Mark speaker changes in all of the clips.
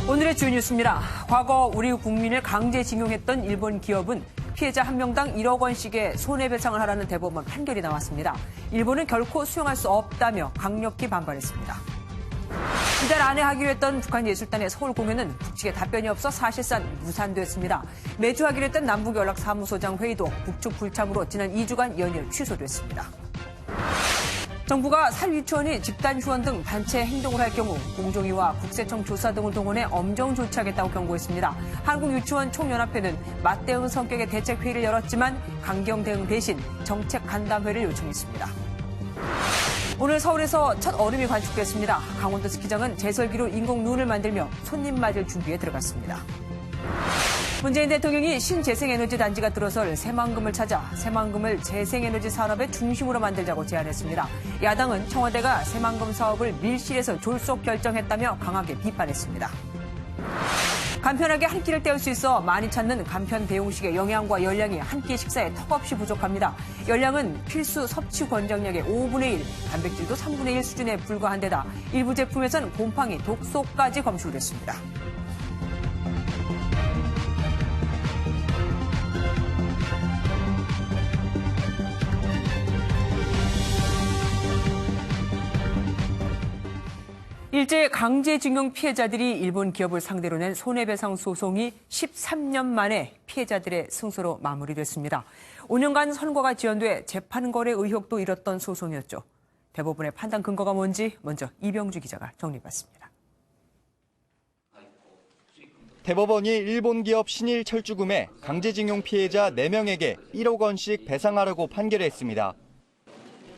Speaker 1: 오늘의 주요 뉴스입니다. 과거 우리 국민을 강제징용했던 일본 기업은 피해자 한 명당 1억 원씩의 손해배상을 하라는 대법원 판결이 나왔습니다. 일본은 결코 수용할 수 없다며 강력히 반발했습니다. 이달 안에 하기로 했던 북한예술단의 서울 공연은 북측의 답변이 없어 사실상 무산됐습니다. 매주 하기로 했던 남북연락사무소장 회의도 북측 불참으로 지난 2주간 연일 취소됐습니다. 정부가 사립유치원이 집단 휴원 등 단체 행동을 할 경우 공정위와 국세청 조사 등을 동원해 엄정 조치하겠다고 경고했습니다. 한국유치원 총연합회는 맞대응 성격의 대책회의를 열었지만 강경 대응 대신 정책 간담회를 요청했습니다. 오늘 서울에서 첫 얼음이 관측됐습니다. 강원도 스키장은 제설기로 인공 눈을 만들며 손님 맞을 준비에 들어갔습니다. 문재인 대통령이 신재생에너지 단지가 들어설 새만금을 찾아 새만금을 재생에너지 산업의 중심으로 만들자고 제안했습니다. 야당은 청와대가 새만금 사업을 밀실에서 졸속 결정했다며 강하게 비판했습니다. 간편하게 한 끼를 때울 수 있어 많이 찾는 간편 대용식의 영양과 열량이 한 끼 식사에 턱없이 부족합니다. 열량은 필수 섭취 권장량의 5분의 1, 단백질도 3분의 1 수준에 불과한 데다 일부 제품에서는 곰팡이, 독소까지 검출됐습니다. 일제 강제징용 피해자들이 일본 기업을 상대로 낸 손해배상 소송이 13년 만에 피해자들의 승소로 마무리됐습니다. 5년간 선고가 지연돼 재판 거래 의혹도 일었던 소송이었죠. 대법원의 판단 근거가 뭔지 먼저 이병주 기자가 정리해봤습니다.
Speaker 2: 대법원이 일본 기업 신일철주금의 강제징용 피해자 4명에게 1억 원씩 배상하라고 판결했습니다.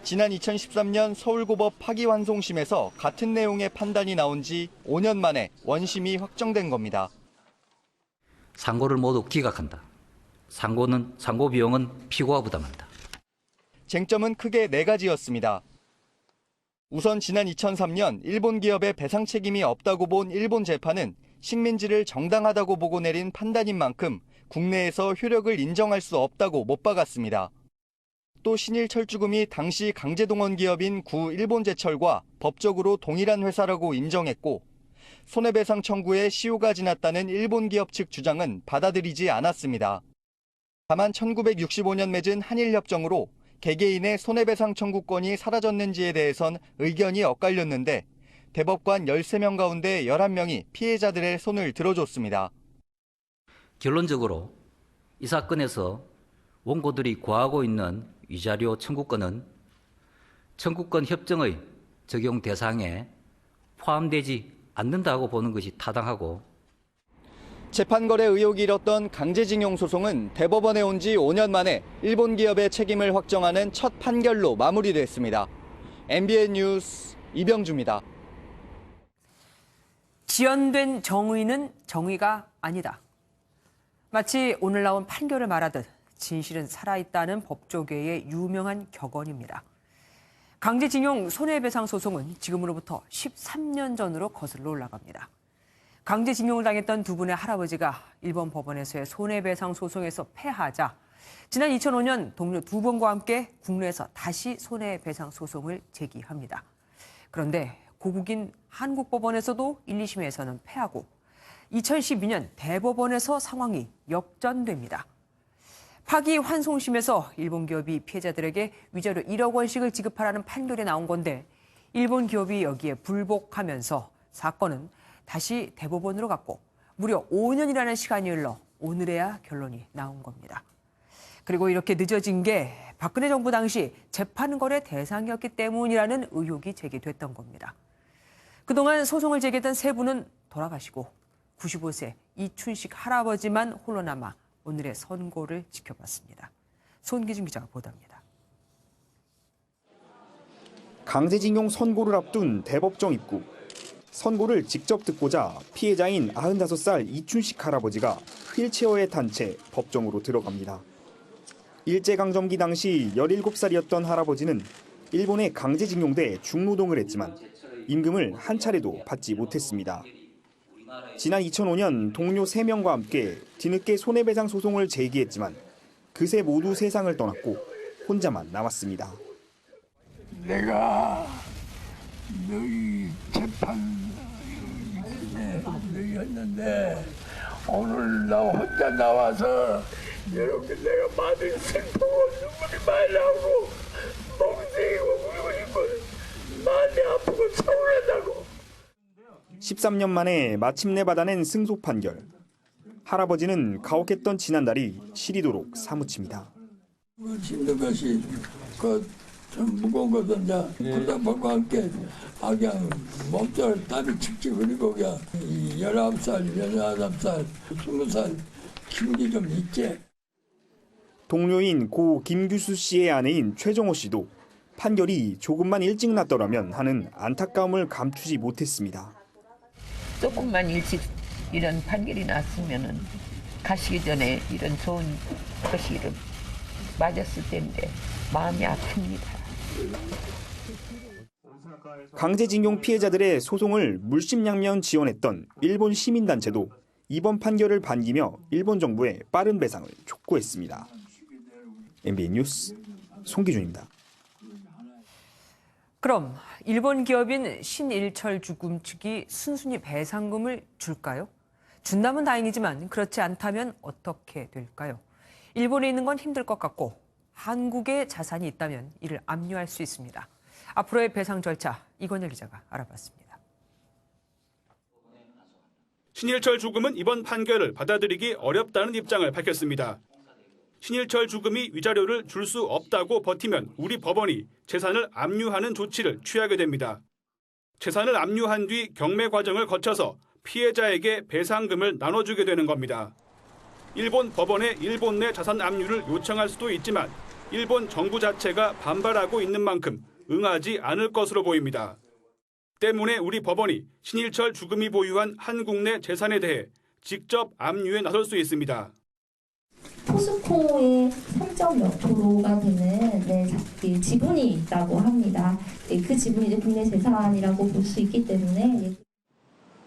Speaker 2: 지난 2013년 서울고법 파기환송심에서 같은 내용의 판단이 나온 지 5년 만에 원심이 확정된 겁니다.
Speaker 3: 상고를 모두 기각한다. 상고 비용은 피고가 부담한다.
Speaker 2: 쟁점은 크게 4가지였습니다. 우선 지난 2003년 일본 기업의 배상 책임이 없다고 본 일본 재판은 식민지를 정당하다고 보고 내린 판단인 만큼 국내에서 효력을 인정할 수 없다고 못 박았습니다. 또 신일철주금이 당시 강제동원 기업인 구 일본제철과 법적으로 동일한 회사라고 인정했고 손해배상 청구에 시효가 지났다는 일본 기업 측 주장은 받아들이지 않았습니다. 다만 1965년 맺은 한일협정으로 개개인의 손해배상 청구권이 사라졌는지에 대해선 의견이 엇갈렸는데 대법관 13명 가운데 11명이 피해자들의 손을 들어줬습니다.
Speaker 3: 결론적으로 이 사건에서 원고들이 구하고 있는 위자료 청구권은 청구권 협정의 적용 대상에 포함되지 않는다고 보는 것이 타당하고
Speaker 2: 재판거래 의혹이 일었던 강제징용 소송은 대법원에 온 지 5년 만에 일본 기업의 책임을 확정하는 첫 판결로 마무리됐습니다. MBN 뉴스 이병주입니다.
Speaker 1: 지연된 정의는 정의가 아니다. 마치 오늘 나온 판결을 말하듯 진실은 살아있다는 법조계의 유명한 격언입니다. 강제징용 손해배상 소송은 지금으로부터 13년 전으로 거슬러 올라갑니다. 강제징용을 당했던 두 분의 할아버지가 일본 법원에서의 손해배상 소송에서 패하자 지난 2005년 동료 두 분과 함께 국내에서 다시 손해배상 소송을 제기합니다. 그런데 고국인 한국법원에서도 1, 2심에서는 패하고 2012년 대법원에서 상황이 역전됩니다. 파기환송심에서 일본 기업이 피해자들에게 위자료 1억 원씩을 지급하라는 판결이 나온 건데 일본 기업이 여기에 불복하면서 사건은 다시 대법원으로 갔고 무려 5년이라는 시간이 흘러 오늘에야 결론이 나온 겁니다. 그리고 이렇게 늦어진 게 박근혜 정부 당시 재판거래 대상이었기 때문이라는 의혹이 제기됐던 겁니다. 그동안 소송을 제기했던 세 분은 돌아가시고 95세 이춘식 할아버지만 홀로 남아 오늘의 선고를 지켜봤습니다. 손기준 기자가 보도합니다.
Speaker 4: 강제징용 선고를 앞둔 대법정 입구. 선고를 직접 듣고자 피해자인 95살 이춘식 할아버지가 휠체어에 탄 채 법정으로 들어갑니다. 일제강점기 당시 17살이었던 할아버지는 일본에 강제징용돼 중노동을 했지만 임금을 한 차례도 받지 못했습니다. 지난 2005년 동료 3명과 함께 뒤늦게 손해배상 소송을 제기했지만 그새 모두 세상을 떠났고 혼자만 남았습니다.
Speaker 5: 내가 너희 재판 너희 일이었는데 오늘 나 혼자 나와서 이렇게 내가 많이 슬프고 눈물이 많이 나고 멍청이고 울고 싶고 많이 아프고 서운하다고.
Speaker 4: 13년 만에 마침내 받아낸 승소 판결. 할아버지는 가혹했던 지난달이 시리도록 사무칩니다.
Speaker 5: 힘든 것이 좀 무거운 것은 부담과 함께 그냥 몸살 땀이 칙칙 흐르고 그냥 19살, 18살, 20살 기분이 좀 있지.
Speaker 4: 동료인 고 김규수 씨의 아내인 최정호 씨도 판결이 조금만 일찍 났더라면 하는 안타까움을 감추지 못했습니다.
Speaker 6: 조금만 일찍 이런 판결이 났으면은 가시기 전에 이런 좋은 것이 맞았을 텐데 마음이 아픕니다.
Speaker 4: 강제징용 피해자들의 소송을 물심양면 지원했던 일본 시민단체도 이번 판결을 반기며 일본 정부의 빠른 배상을 촉구했습니다. MBN 뉴스 송기준입니다.
Speaker 1: 그럼 일본 기업인 신일철 주금 측이 순순히 배상금을 줄까요? 준다면 다행이지만 그렇지 않다면 어떻게 될까요? 일본에 있는 건 힘들 것 같고 한국에 자산이 있다면 이를 압류할 수 있습니다. 앞으로의 배상 절차 이건일 기자가 알아봤습니다.
Speaker 7: 신일철 주금은 이번 판결을 받아들이기 어렵다는 입장을 밝혔습니다. 신일철 주금이 위자료를 줄 수 없다고 버티면 우리 법원이 재산을 압류하는 조치를 취하게 됩니다. 재산을 압류한 뒤 경매 과정을 거쳐서 피해자에게 배상금을 나눠주게 되는 겁니다. 일본 법원에 일본 내 자산 압류를 요청할 수도 있지만 일본 정부 자체가 반발하고 있는 만큼 응하지 않을 것으로 보입니다. 때문에 우리 법원이 신일철 주금이 보유한 한국 내 재산에 대해 직접 압류에 나설 수 있습니다.
Speaker 8: 포스코의 3.몇%가 되는 지분이 있다고 합니다. 그 지분이 이제 국내 재산이라고 볼 수 있기 때문에.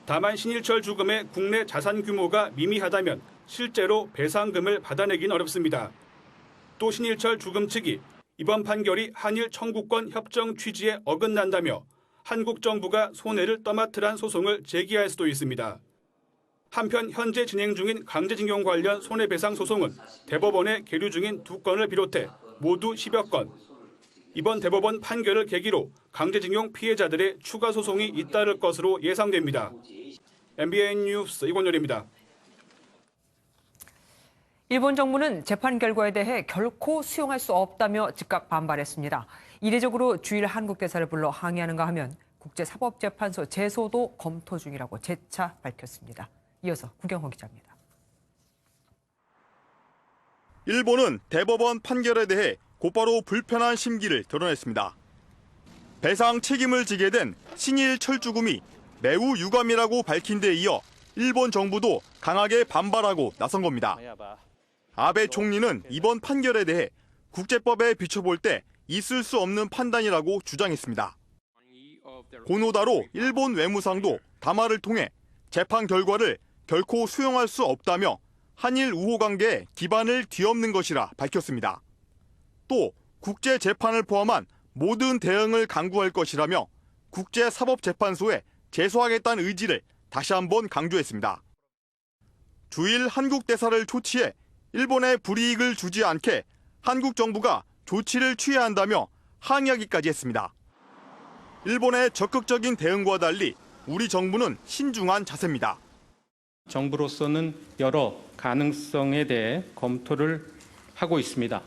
Speaker 7: 다만 신일철 주금의 국내 자산 규모가 미미하다면 실제로 배상금을 받아내긴 어렵습니다. 또 신일철 주금 측이 이번 판결이 한일 청구권 협정 취지에 어긋난다며 한국 정부가 손해를 떠맡으란 소송을 제기할 수도 있습니다. 한편 현재 진행 중인 강제징용 관련 손해배상 소송은 대법원에 계류 중인 2건을 비롯해 모두 10여 건. 이번 대법원 판결을 계기로 강제징용 피해자들의 추가 소송이 잇따를 것으로 예상됩니다. MBN 뉴스 이권열입니다.
Speaker 1: 일본 정부는 재판 결과에 대해 결코 수용할 수 없다며 즉각 반발했습니다. 이례적으로 주일 한국 대사를 불러 항의하는가 하면 국제사법재판소 제소도 검토 중이라고 재차 밝혔습니다. 이어서 구경호 기자입니다.
Speaker 9: 일본은 대법원 판결에 대해 곧바로 불편한 심기를 드러냈습니다. 배상 책임을 지게 된 신일철 주금이 매우 유감이라고 밝힌 데 이어 일본 정부도 강하게 반발하고 나선 겁니다. 아베 총리는 이번 판결에 대해 국제법에 비춰볼 때 있을 수 없는 판단이라고 주장했습니다. 고노다로 일본 외무상도 담화를 통해 재판 결과를 결코 수용할 수 없다며 한일 우호 관계에 기반을 뒤엎는 것이라 밝혔습니다. 또 국제재판을 포함한 모든 대응을 강구할 것이라며 국제사법재판소에 제소하겠다는 의지를 다시 한번 강조했습니다. 주일 한국 대사를 초치해 일본에 불이익을 주지 않게 한국 정부가 조치를 취해야 한다며 항의하기까지 했습니다. 일본의 적극적인 대응과 달리 우리 정부는 신중한 자세입니다.
Speaker 10: 정부로서는 여러 가능성에 대해 검토를 하고 있습니다.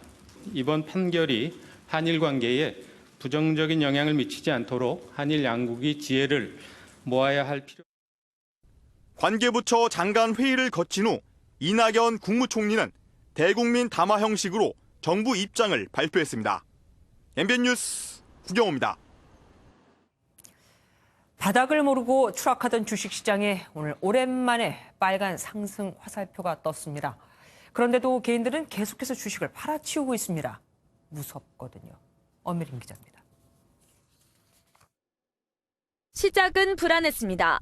Speaker 10: 이번 판결이 한일 관계에 부정적인 영향을 미치지 않도록 한일 양국이 지혜를 모아야 할 필요.
Speaker 9: 관계부처 장관 회의를 거친 후 이낙연 국무총리는 대국민 담화 형식으로 정부 입장을 발표했습니다. MBN 뉴스 구경호입니다.
Speaker 1: 바닥을 모르고 추락하던 주식시장에 오늘 오랜만에 빨간 상승 화살표가 떴습니다. 그런데도 개인들은 계속해서 주식을 팔아치우고 있습니다. 무섭거든요. 엄미린 기자입니다.
Speaker 11: 시작은 불안했습니다.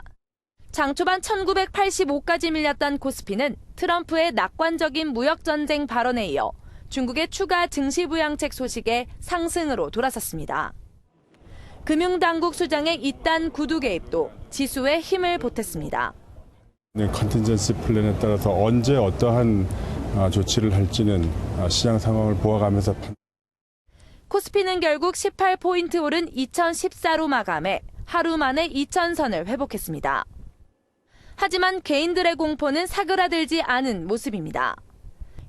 Speaker 11: 장 초반 1985까지 밀렸던 코스피는 트럼프의 낙관적인 무역전쟁 발언에 이어 중국의 추가 증시부양책 소식에 상승으로 돌아섰습니다. 금융당국 수장의 이딴 구두 개입도 지수에 힘을 보탰습니다.
Speaker 12: 컨틴전시 플랜에 따라서 언제 어떠한 조치를 할지는 시장 상황을 보아가면서
Speaker 11: 코스피는 결국 18포인트 오른 2014로 마감해 하루 만에 2,000선을 회복했습니다. 하지만 개인들의 공포는 사그라들지 않은 모습입니다.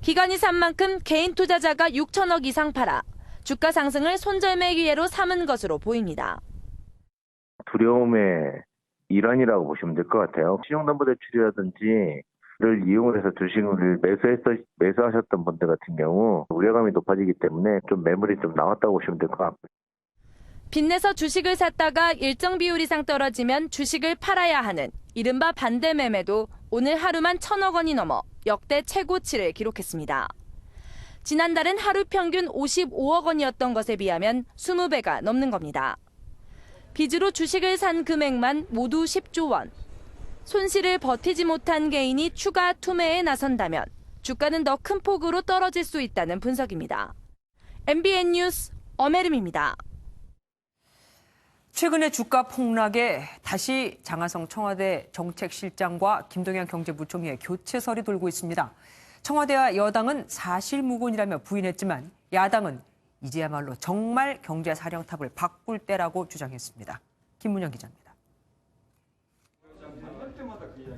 Speaker 11: 기관이 산 만큼 개인 투자자가 6천억 이상 팔아 주가 상승을 손절매 기회로 삼은 것으로 보입니다.
Speaker 13: 두려움의 일환이라고 보시면 될 것 같아요. 신용담보대출이라든지 를 이용을 해서 주식을 매수하셨던 분들 같은 경우 우려감이 높아지기 때문에 좀 매물이 좀 나왔다고 보시면 될 것 같고요.
Speaker 11: 빚내서 주식을 샀다가 일정 비율 이상 떨어지면 주식을 팔아야 하는 이른바 반대 매매도 오늘 하루만 1,000억 원이 넘어 역대 최고치를 기록했습니다. 지난달은 하루 평균 55억 원이었던 것에 비하면 20배가 넘는 겁니다. 빚으로 주식을 산 금액만 모두 10조 원. 손실을 버티지 못한 개인이 추가 투매에 나선다면 주가는 더 큰 폭으로 떨어질 수 있다는 분석입니다. MBN 뉴스 엄혜림입니다.
Speaker 1: 최근의 주가 폭락에 다시 장하성 청와대 정책실장과 김동연 경제부총리의 교체설이 돌고 있습니다. 청와대와 여당은 사실무근이라며 부인했지만 야당은 이제야말로 정말 경제사령탑을 바꿀 때라고 주장했습니다. 김문영 기자입니다.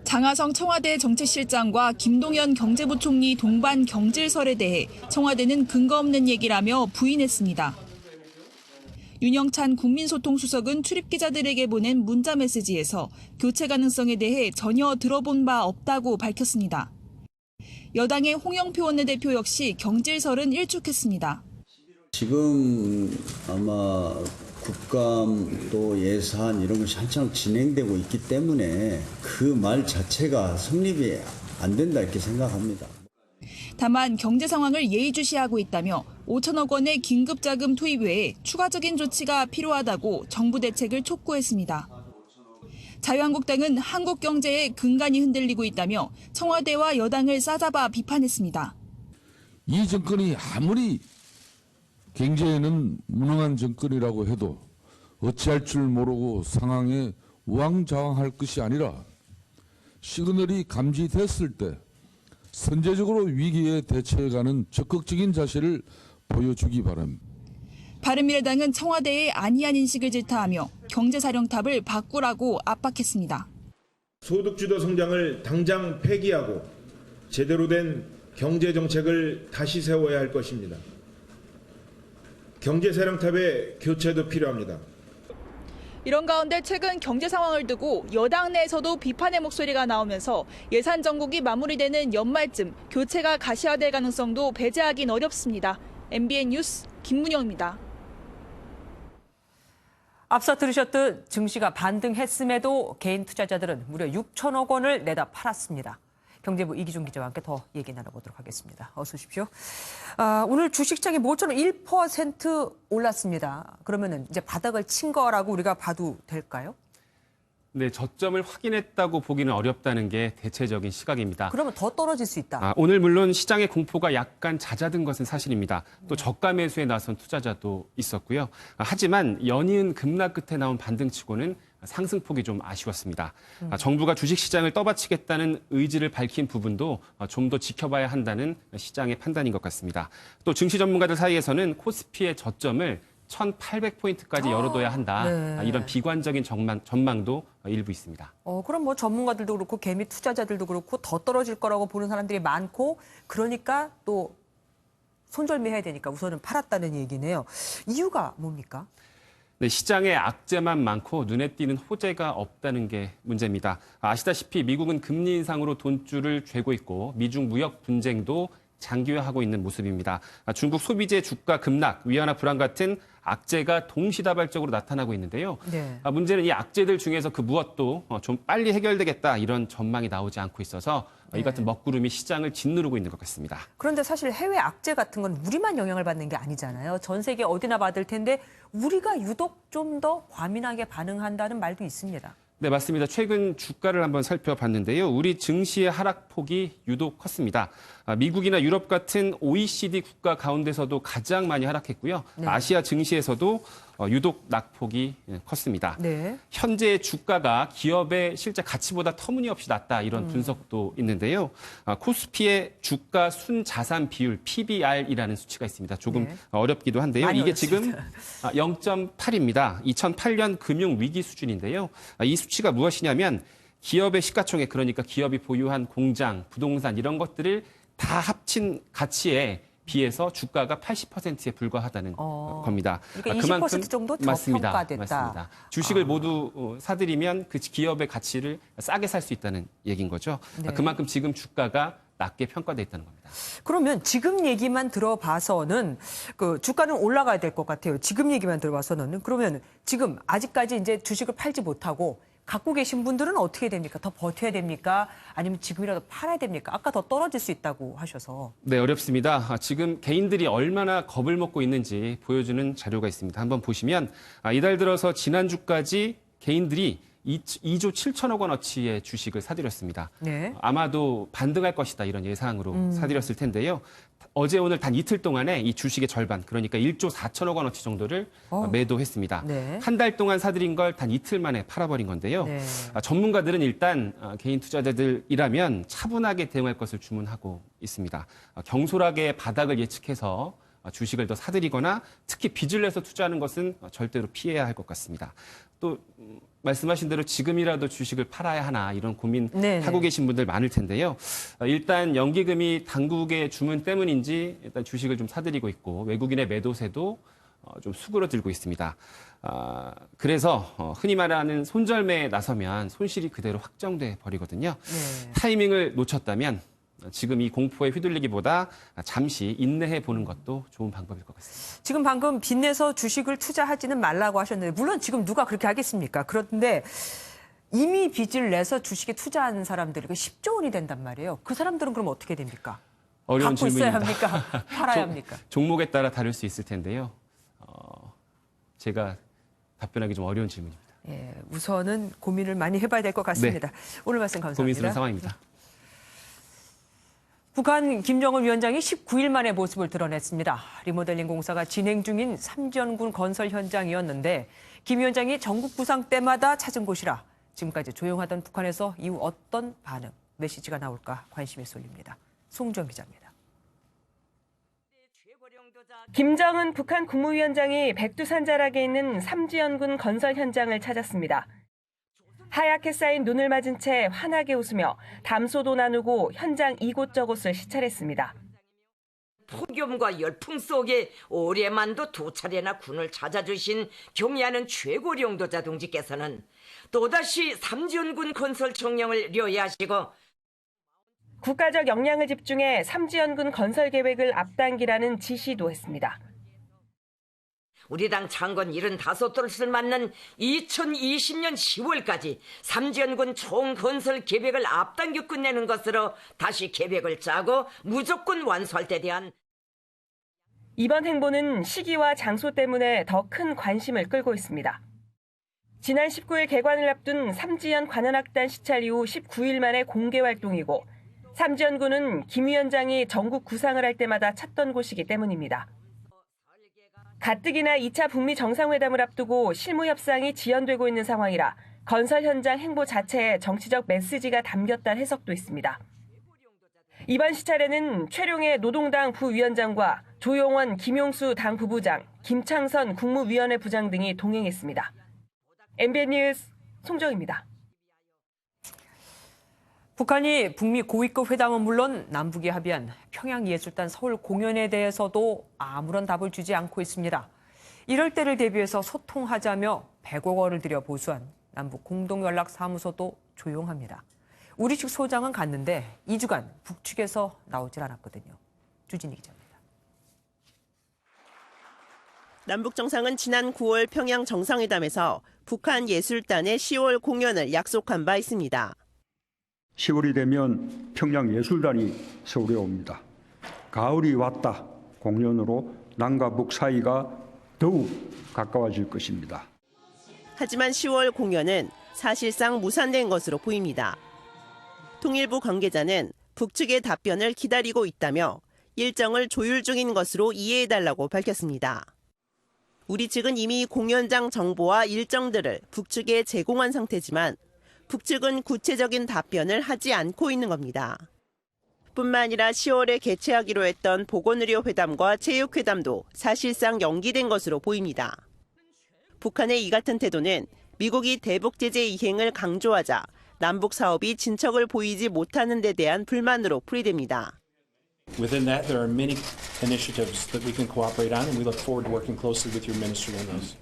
Speaker 14: 장하성 청와대 정책실장과 김동연 경제부총리 동반 경질설에 대해 청와대는 근거 없는 얘기라며 부인했습니다. 윤영찬 국민소통수석은 출입기자들에게 보낸 문자 메시지에서 교체 가능성에 대해 전혀 들어본 바 없다고 밝혔습니다. 여당의 홍영표 원내대표 역시 경질설은 일축했습니다.
Speaker 15: 지금 아마 국감 또 예산 이런 것이 한창 진행되고 있기 때문에 그 말 자체가 성립이 안 된다 이렇게 생각합니다.
Speaker 14: 다만 경제 상황을 예의주시하고 있다며 5천억 원의 긴급자금 투입 외에 추가적인 조치가 필요하다고 정부 대책을 촉구했습니다. 자유한국당은 한국 경제의 근간이 흔들리고 있다며 청와대와 여당을 싸잡아 비판했습니다.
Speaker 16: 이 정권이 아무리 경제에는 무능한 정권이라고 해도 어찌할 줄 모르고 상황에 우왕좌왕할 것이 아니라 시그널이 감지됐을 때 선제적으로 위기에 대처해가는 적극적인 자세를 보여주기 바랍니다.
Speaker 14: 바른미래당은 청와대의 안이한 인식을 질타하며 경제사령탑을 바꾸라고 압박했습니다.
Speaker 17: 소득주도 성장을 당장 폐기하고 제대로 된 경제정책을 다시 세워야 할 것입니다. 경제사령탑의 교체도 필요합니다.
Speaker 14: 이런 가운데 최근 경제 상황을 두고 여당 내에서도 비판의 목소리가 나오면서 예산 정국이 마무리되는 연말쯤 교체가 가시화될 가능성도 배제하긴 어렵습니다. MBN 뉴스 김문영입니다.
Speaker 1: 앞서 들으셨듯 증시가 반등했음에도 개인 투자자들은 무려 6천억 원을 내다 팔았습니다. 경제부 이기준 기자와 함께 더 얘기 나눠보도록 하겠습니다. 어서 오십시오. 오늘 주식시장이 모처럼 1% 올랐습니다. 그러면은 이제 바닥을 친 거라고 우리가 봐도 될까요?
Speaker 18: 네, 저점을 확인했다고 보기는 어렵다는 게 대체적인 시각입니다.
Speaker 1: 그러면 더 떨어질 수 있다.
Speaker 18: 오늘 물론 시장의 공포가 약간 잦아든 것은 사실입니다. 또 저가 매수에 나선 투자자도 있었고요. 하지만 연이은 급락 끝에 나온 반등치고는 상승폭이 좀 아쉬웠습니다. 정부가 주식시장을 떠받치겠다는 의지를 밝힌 부분도 좀 더 지켜봐야 한다는 시장의 판단인 것 같습니다. 또 증시 전문가들 사이에서는 코스피의 저점을 1,800포인트까지 열어둬야 한다.
Speaker 1: 네.
Speaker 18: 이런 비관적인 전망도 일부 있습니다.
Speaker 1: 그럼 뭐 전문가들도 그렇고 개미 투자자들도 그렇고 더 떨어질 거라고 보는 사람들이 많고 그러니까 또 손절매해야 되니까 우선은 팔았다는 얘기네요. 이유가 뭡니까?
Speaker 18: 네, 시장에 악재만 많고 눈에 띄는 호재가 없다는 게 문제입니다. 아시다시피 미국은 금리 인상으로 돈줄을 쥐고 있고 미중 무역 분쟁도 장기화하고 있는 모습입니다. 중국 소비재 주가 급락, 위안화 불안 같은 악재가 동시다발적으로 나타나고 있는데요.
Speaker 1: 네.
Speaker 18: 문제는 이 악재들 중에서 그 무엇도 좀 빨리 해결되겠다 이런 전망이 나오지 않고 있어서 이 같은 먹구름이 시장을 짓누르고 있는 것 같습니다.
Speaker 1: 그런데 사실 해외 악재 같은 건 우리만 영향을 받는 게 아니잖아요. 전 세계 어디나 받을 텐데 우리가 유독 좀 더 과민하게 반응한다는 말도 있습니다.
Speaker 18: 네, 맞습니다. 최근 주가를 한번 살펴봤는데요. 우리 증시의 하락폭이 유독 컸습니다. 미국이나 유럽 같은 OECD 국가 가운데서도 가장 많이 하락했고요.
Speaker 1: 네.
Speaker 18: 아시아 증시에서도 유독 낙폭이 컸습니다.
Speaker 1: 네.
Speaker 18: 현재 주가가 기업의 실제 가치보다 터무니없이 낮다 이런 분석도 있는데요. 코스피의 주가 순자산 비율 PBR이라는 수치가 있습니다. 조금
Speaker 1: 네.
Speaker 18: 어렵기도 한데요.
Speaker 1: 많이
Speaker 18: 이게 지금
Speaker 1: 어렵습니다.
Speaker 18: 0.8입니다. 2008년 금융 위기 수준인데요. 이 수치가 무엇이냐면 기업의 시가총액, 그러니까 기업이 보유한 공장, 부동산 이런 것들을 다 합친 가치에 비해서 주가가 80%에 불과하다는 겁니다.
Speaker 1: 그러니까 20% 정도 더
Speaker 18: 맞습니다.
Speaker 1: 평가됐다.
Speaker 18: 맞습니다. 주식을 모두 사들이면 그 기업의 가치를 싸게 살 수 있다는 얘기인 거죠.
Speaker 1: 네.
Speaker 18: 그만큼 지금 주가가 낮게 평가돼 있다는 겁니다.
Speaker 1: 그러면 지금 얘기만 들어봐서는 그 주가는 올라가야 될 것 같아요. 지금 얘기만 들어봐서는. 그러면 지금 아직까지 이제 주식을 팔지 못하고 갖고 계신 분들은 어떻게 됩니까? 더 버텨야 됩니까? 아니면 지금이라도 팔아야 됩니까? 아까 더 떨어질 수 있다고 하셔서.
Speaker 18: 네, 어렵습니다. 지금 개인들이 얼마나 겁을 먹고 있는지 보여주는 자료가 있습니다. 한번 보시면 이달 들어서 지난주까지 개인들이 2조 7천억 원어치의 주식을 사들였습니다.
Speaker 1: 네.
Speaker 18: 아마도 반등할 것이다 이런 예상으로 사들였을 텐데요. 어제 오늘 단 이틀 동안에 이 주식의 절반, 그러니까 1조 4천억 원어치 정도를 매도했습니다.
Speaker 1: 네.
Speaker 18: 한 달 동안 사들인 걸 단 이틀 만에 팔아버린 건데요.
Speaker 1: 네.
Speaker 18: 전문가들은 일단 개인 투자자들이라면 차분하게 대응할 것을 주문하고 있습니다. 경솔하게 바닥을 예측해서 주식을 더 사들이거나 특히 빚을 내서 투자하는 것은 절대로 피해야 할 것 같습니다. 또 말씀하신 대로 지금이라도 주식을 팔아야 하나 이런 고민 하고 계신 분들 많을 텐데요. 일단 연기금이 당국의 주문 때문인지 일단 주식을 좀 사들이고 있고 외국인의 매도세도 좀 수그러들고 있습니다. 그래서 흔히 말하는 손절매에 나서면 손실이 그대로 확정돼 버리거든요.
Speaker 1: 네.
Speaker 18: 타이밍을 놓쳤다면 지금 이 공포에 휘둘리기보다 잠시 인내해 보는 것도 좋은 방법일 것 같습니다.
Speaker 1: 지금 방금 빚내서 주식을 투자하지는 말라고 하셨는데 물론 지금 누가 그렇게 하겠습니까? 그런데 이미 빚을 내서 주식에 투자하는 사람들이 10조 원이 된단 말이에요. 그 사람들은 그럼 어떻게 됩니까?
Speaker 18: 어려운
Speaker 1: 갖고 있어야
Speaker 18: 질문입니다.
Speaker 1: 합니까? 팔아야 합니까?
Speaker 18: 종목에 따라 다를 수 있을 텐데요. 제가 답변하기 좀 어려운 질문입니다.
Speaker 1: 예, 우선은 고민을 많이 해봐야 될 것 같습니다. 오늘 말씀 감사합니다.
Speaker 18: 고민스러운 상황입니다.
Speaker 1: 북한 김정은 위원장이 19일 만에 모습을 드러냈습니다. 리모델링 공사가 진행 중인 삼지연군 건설 현장이었는데 김 위원장이 전국 부상 때마다 찾은 곳이라 지금까지 조용하던 북한에서 이후 어떤 반응, 메시지가 나올까 관심이 쏠립니다. 송정 기자입니다.
Speaker 19: 김정은 북한 국무위원장이 백두산 자락에 있는 삼지연군 건설 현장을 찾았습니다. 하얗게 쌓인 눈을 맞은 채 환하게 웃으며 담소도 나누고 현장 이곳저곳을 시찰했습니다.
Speaker 20: 폭염과 열풍 속에 올해만도 2차례나 군을 찾아주신 경의하는 최고 용도자 동지께서는 또다시 삼지연군 건설 총령을 료해하시고
Speaker 19: 국가적 역량을 집중해 삼지연군 건설 계획을 앞당기라는 지시도 했습니다.
Speaker 20: 우리 당 창건 75돌을 맞는 2020년 10월까지 삼지연군 총건설 계획을 앞당겨 끝내는 것으로 다시 계획을 짜고 무조건 완수할 때 대한
Speaker 19: 이번 행보는 시기와 장소 때문에 더 큰 관심을 끌고 있습니다. 지난 19일 개관을 앞둔 삼지연 관현악단 시찰 이후 19일 만에 공개 활동이고 삼지연군은 김 위원장이 전국 구상을 할 때마다 찾던 곳이기 때문입니다. 가뜩이나 2차 북미 정상회담을 앞두고 실무 협상이 지연되고 있는 상황이라 건설 현장 행보 자체에 정치적 메시지가 담겼다는 해석도 있습니다. 이번 시찰에는 최룡해 노동당 부위원장과 조용원, 김용수 당 부부장, 김창선 국무위원회 부장 등이 동행했습니다. MBN 뉴스 송정입니다.
Speaker 1: 북한이 북미 고위급 회담은 물론 남북이 합의한 평양예술단 서울 공연에 대해서도 아무런 답을 주지 않고 있습니다. 이럴 때를 대비해서 소통하자며 100억 원을 들여 보수한 남북 공동연락사무소도 조용합니다. 우리 측 소장은 갔는데 2주간 북측에서 나오질 않았거든요. 주진희 기자입니다.
Speaker 21: 남북 정상은 지난 9월 평양 정상회담에서 북한 예술단의 10월 공연을 약속한 바 있습니다.
Speaker 22: 10월이 되면 평양예술단이 서울에 옵니다. 가을이 왔다 공연으로 남과 북 사이가 더욱 가까워질 것입니다.
Speaker 21: 하지만 10월 공연은 사실상 무산된 것으로 보입니다. 통일부 관계자는 북측의 답변을 기다리고 있다며 일정을 조율 중인 것으로 이해해달라고 밝혔습니다. 우리 측은 이미 공연장 정보와 일정들을 북측에 제공한 상태지만 북측은 구체적인 답변을 하지 않고 있는 겁니다. 뿐만 아니라 10월에 개최하기로 했던 보건의료 회담과 체육회담도 사실상 연기된 것으로 보입니다. 북한의 이 같은 태도는 미국이 대북 제재 이행을 강조하자 남북 사업이 진척을 보이지 못하는 데 대한 불만으로 풀이됩니다.
Speaker 2: Within that, there are many initiatives that we can cooperate on, and we look forward to working closely with your ministry on those.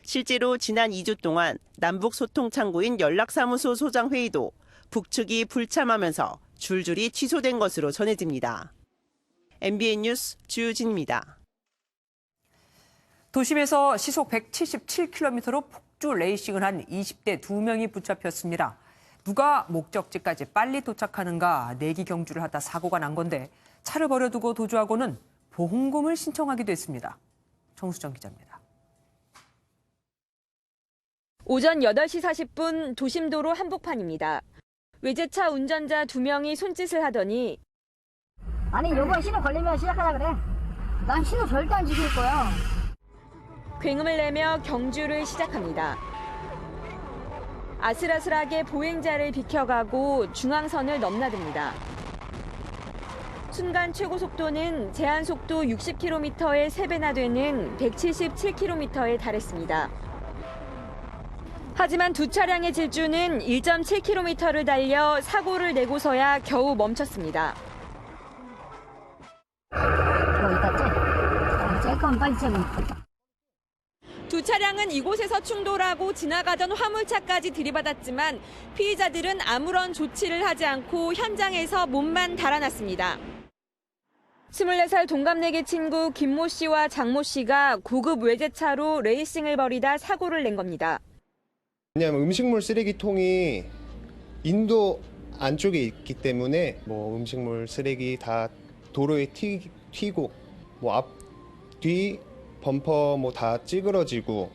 Speaker 21: 실제로 지난 2주 동안 남북 소통 창구인 연락사무소 소장 회의도 북측이 불참하면서 줄줄이 취소된 것으로 전해집니다. MBN 뉴스 주유진입니다.
Speaker 1: 도심에서 시속 177km로 폭주 레이싱을 한 20대 2명이 붙잡혔습니다. 누가 목적지까지 빨리 도착하는가 내기 경주를 하다 사고가 난 건데 차를 버려두고 도주하고는 보험금을 신청하기도 했습니다. 정수정 기자입니다.
Speaker 11: 오전 8시 40분 도심도로 한복판입니다. 외제차 운전자 2명이 손짓을 하더니
Speaker 3: 아니 요번 신호 걸리면 시작하자 그래. 난 신호 절대 안 지킬 거야.
Speaker 11: 굉음을 내며 경주를 시작합니다. 아슬아슬하게 보행자를 비켜가고 중앙선을 넘나듭니다. 순간 최고 속도는 제한 속도 60km의 3배나 되는 177km에 달했습니다. 하지만 두 차량의 질주는 1.7km를 달려 사고를 내고서야 겨우 멈췄습니다. 두 차량은 이곳에서 충돌하고 지나가던 화물차까지 들이받았지만 피의자들은 아무런 조치를 하지 않고 현장에서 몸만 달아났습니다. 24살 동갑내기 친구 김모 씨와 장모 씨가 고급 외제차로 레이싱을 벌이다 사고를 낸 겁니다.
Speaker 23: 왜냐하면 음식물 쓰레기통이 인도 안쪽에 있기 때문에 음식물 쓰레기 다 도로에 튀고 앞, 뒤 범퍼 다 찌그러지고.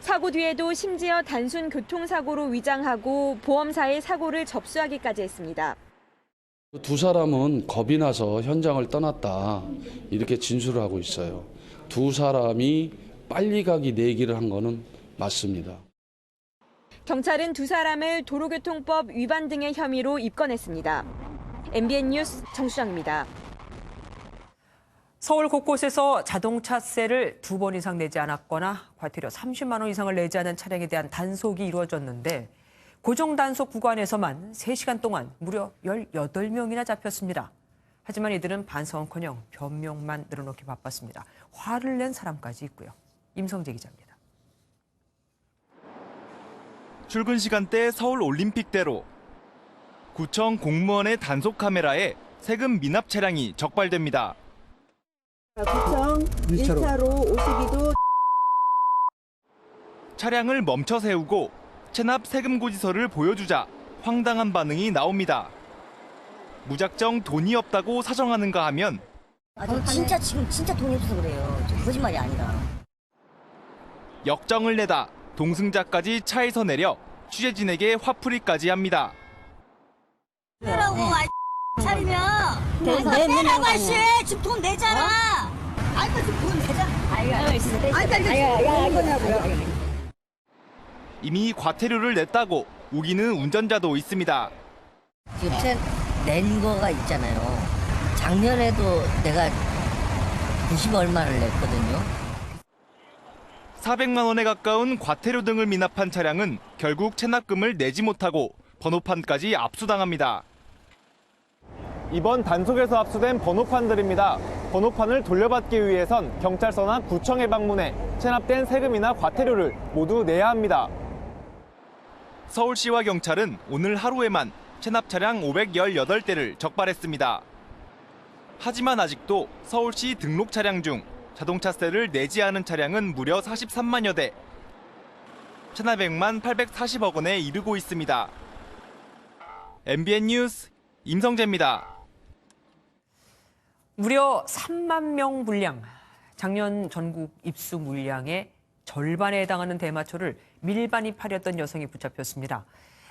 Speaker 11: 사고 뒤에도 심지어 단순 교통사고로 위장하고 보험사의 사고를 접수하기까지 했습니다.
Speaker 24: 두 사람은 겁이 나서 현장을 떠났다 이렇게 진술을 하고 있어요. 두 사람이 빨리 가기 내기를 한 거는 맞습니다.
Speaker 11: 경찰은 두 사람을 도로교통법 위반 등의 혐의로 입건했습니다. MBN 뉴스 정수정입니다.
Speaker 1: 서울 곳곳에서 자동차세를 2번 이상 내지 않았거나 과태료 30만 원 이상을 내지 않은 차량에 대한 단속이 이루어졌는데 고정 단속 구간에서만 3시간 동안 무려 18명이나 잡혔습니다. 하지만 이들은 반성은커녕 변명만 늘어놓기 바빴습니다. 화를 낸 사람까지 있고요. 임성재 기자입니다.
Speaker 9: 출근 시간대 서울 올림픽대로 구청 공무원의 단속 카메라에 세금 미납 차량이 적발됩니다.
Speaker 21: 구청 1차로 52도
Speaker 9: 차량을 멈춰 세우고 체납 세금 고지서를 보여주자 황당한 반응이 나옵니다. 무작정 돈이 없다고 사정하는가 하면
Speaker 3: 저 지금 진짜 돈이 없어서 그래요. 저 거짓말이 아니라.
Speaker 9: 역정을 내다 동승자까지 차에서 내려 취재진에게 화풀이까지 합니다.
Speaker 3: 내라고 차리면 내라고 하시 지금 돈 내잖아. 아이고 지금 돈 내잖아.
Speaker 9: 이미 과태료를 냈다고 우기는 운전자도 있습니다.
Speaker 3: 지금 낸 거가 있잖아요. 작년에도 내가 90 얼마를 냈거든요.
Speaker 9: 400만 원에 가까운 과태료 등을 미납한 차량은 결국 체납금을 내지 못하고 번호판까지 압수당합니다.
Speaker 25: 이번 단속에서 압수된 번호판들입니다. 번호판을 돌려받기 위해선 경찰서나 구청에 방문해 체납된 세금이나 과태료를 모두 내야 합니다.
Speaker 9: 서울시와 경찰은 오늘 하루에만 체납 차량 518대를 적발했습니다. 하지만 아직도 서울시 등록 차량 중 자동차세를 내지 않은 차량은 무려 43만여 대, 체납액만 840억 원에 이르고 있습니다. MBN 뉴스 임성재입니다.
Speaker 1: 무려 3만 명 분량, 작년 전국 입수 물량의 절반에 해당하는 대마초를 밀반입 하려던 여성이 붙잡혔습니다.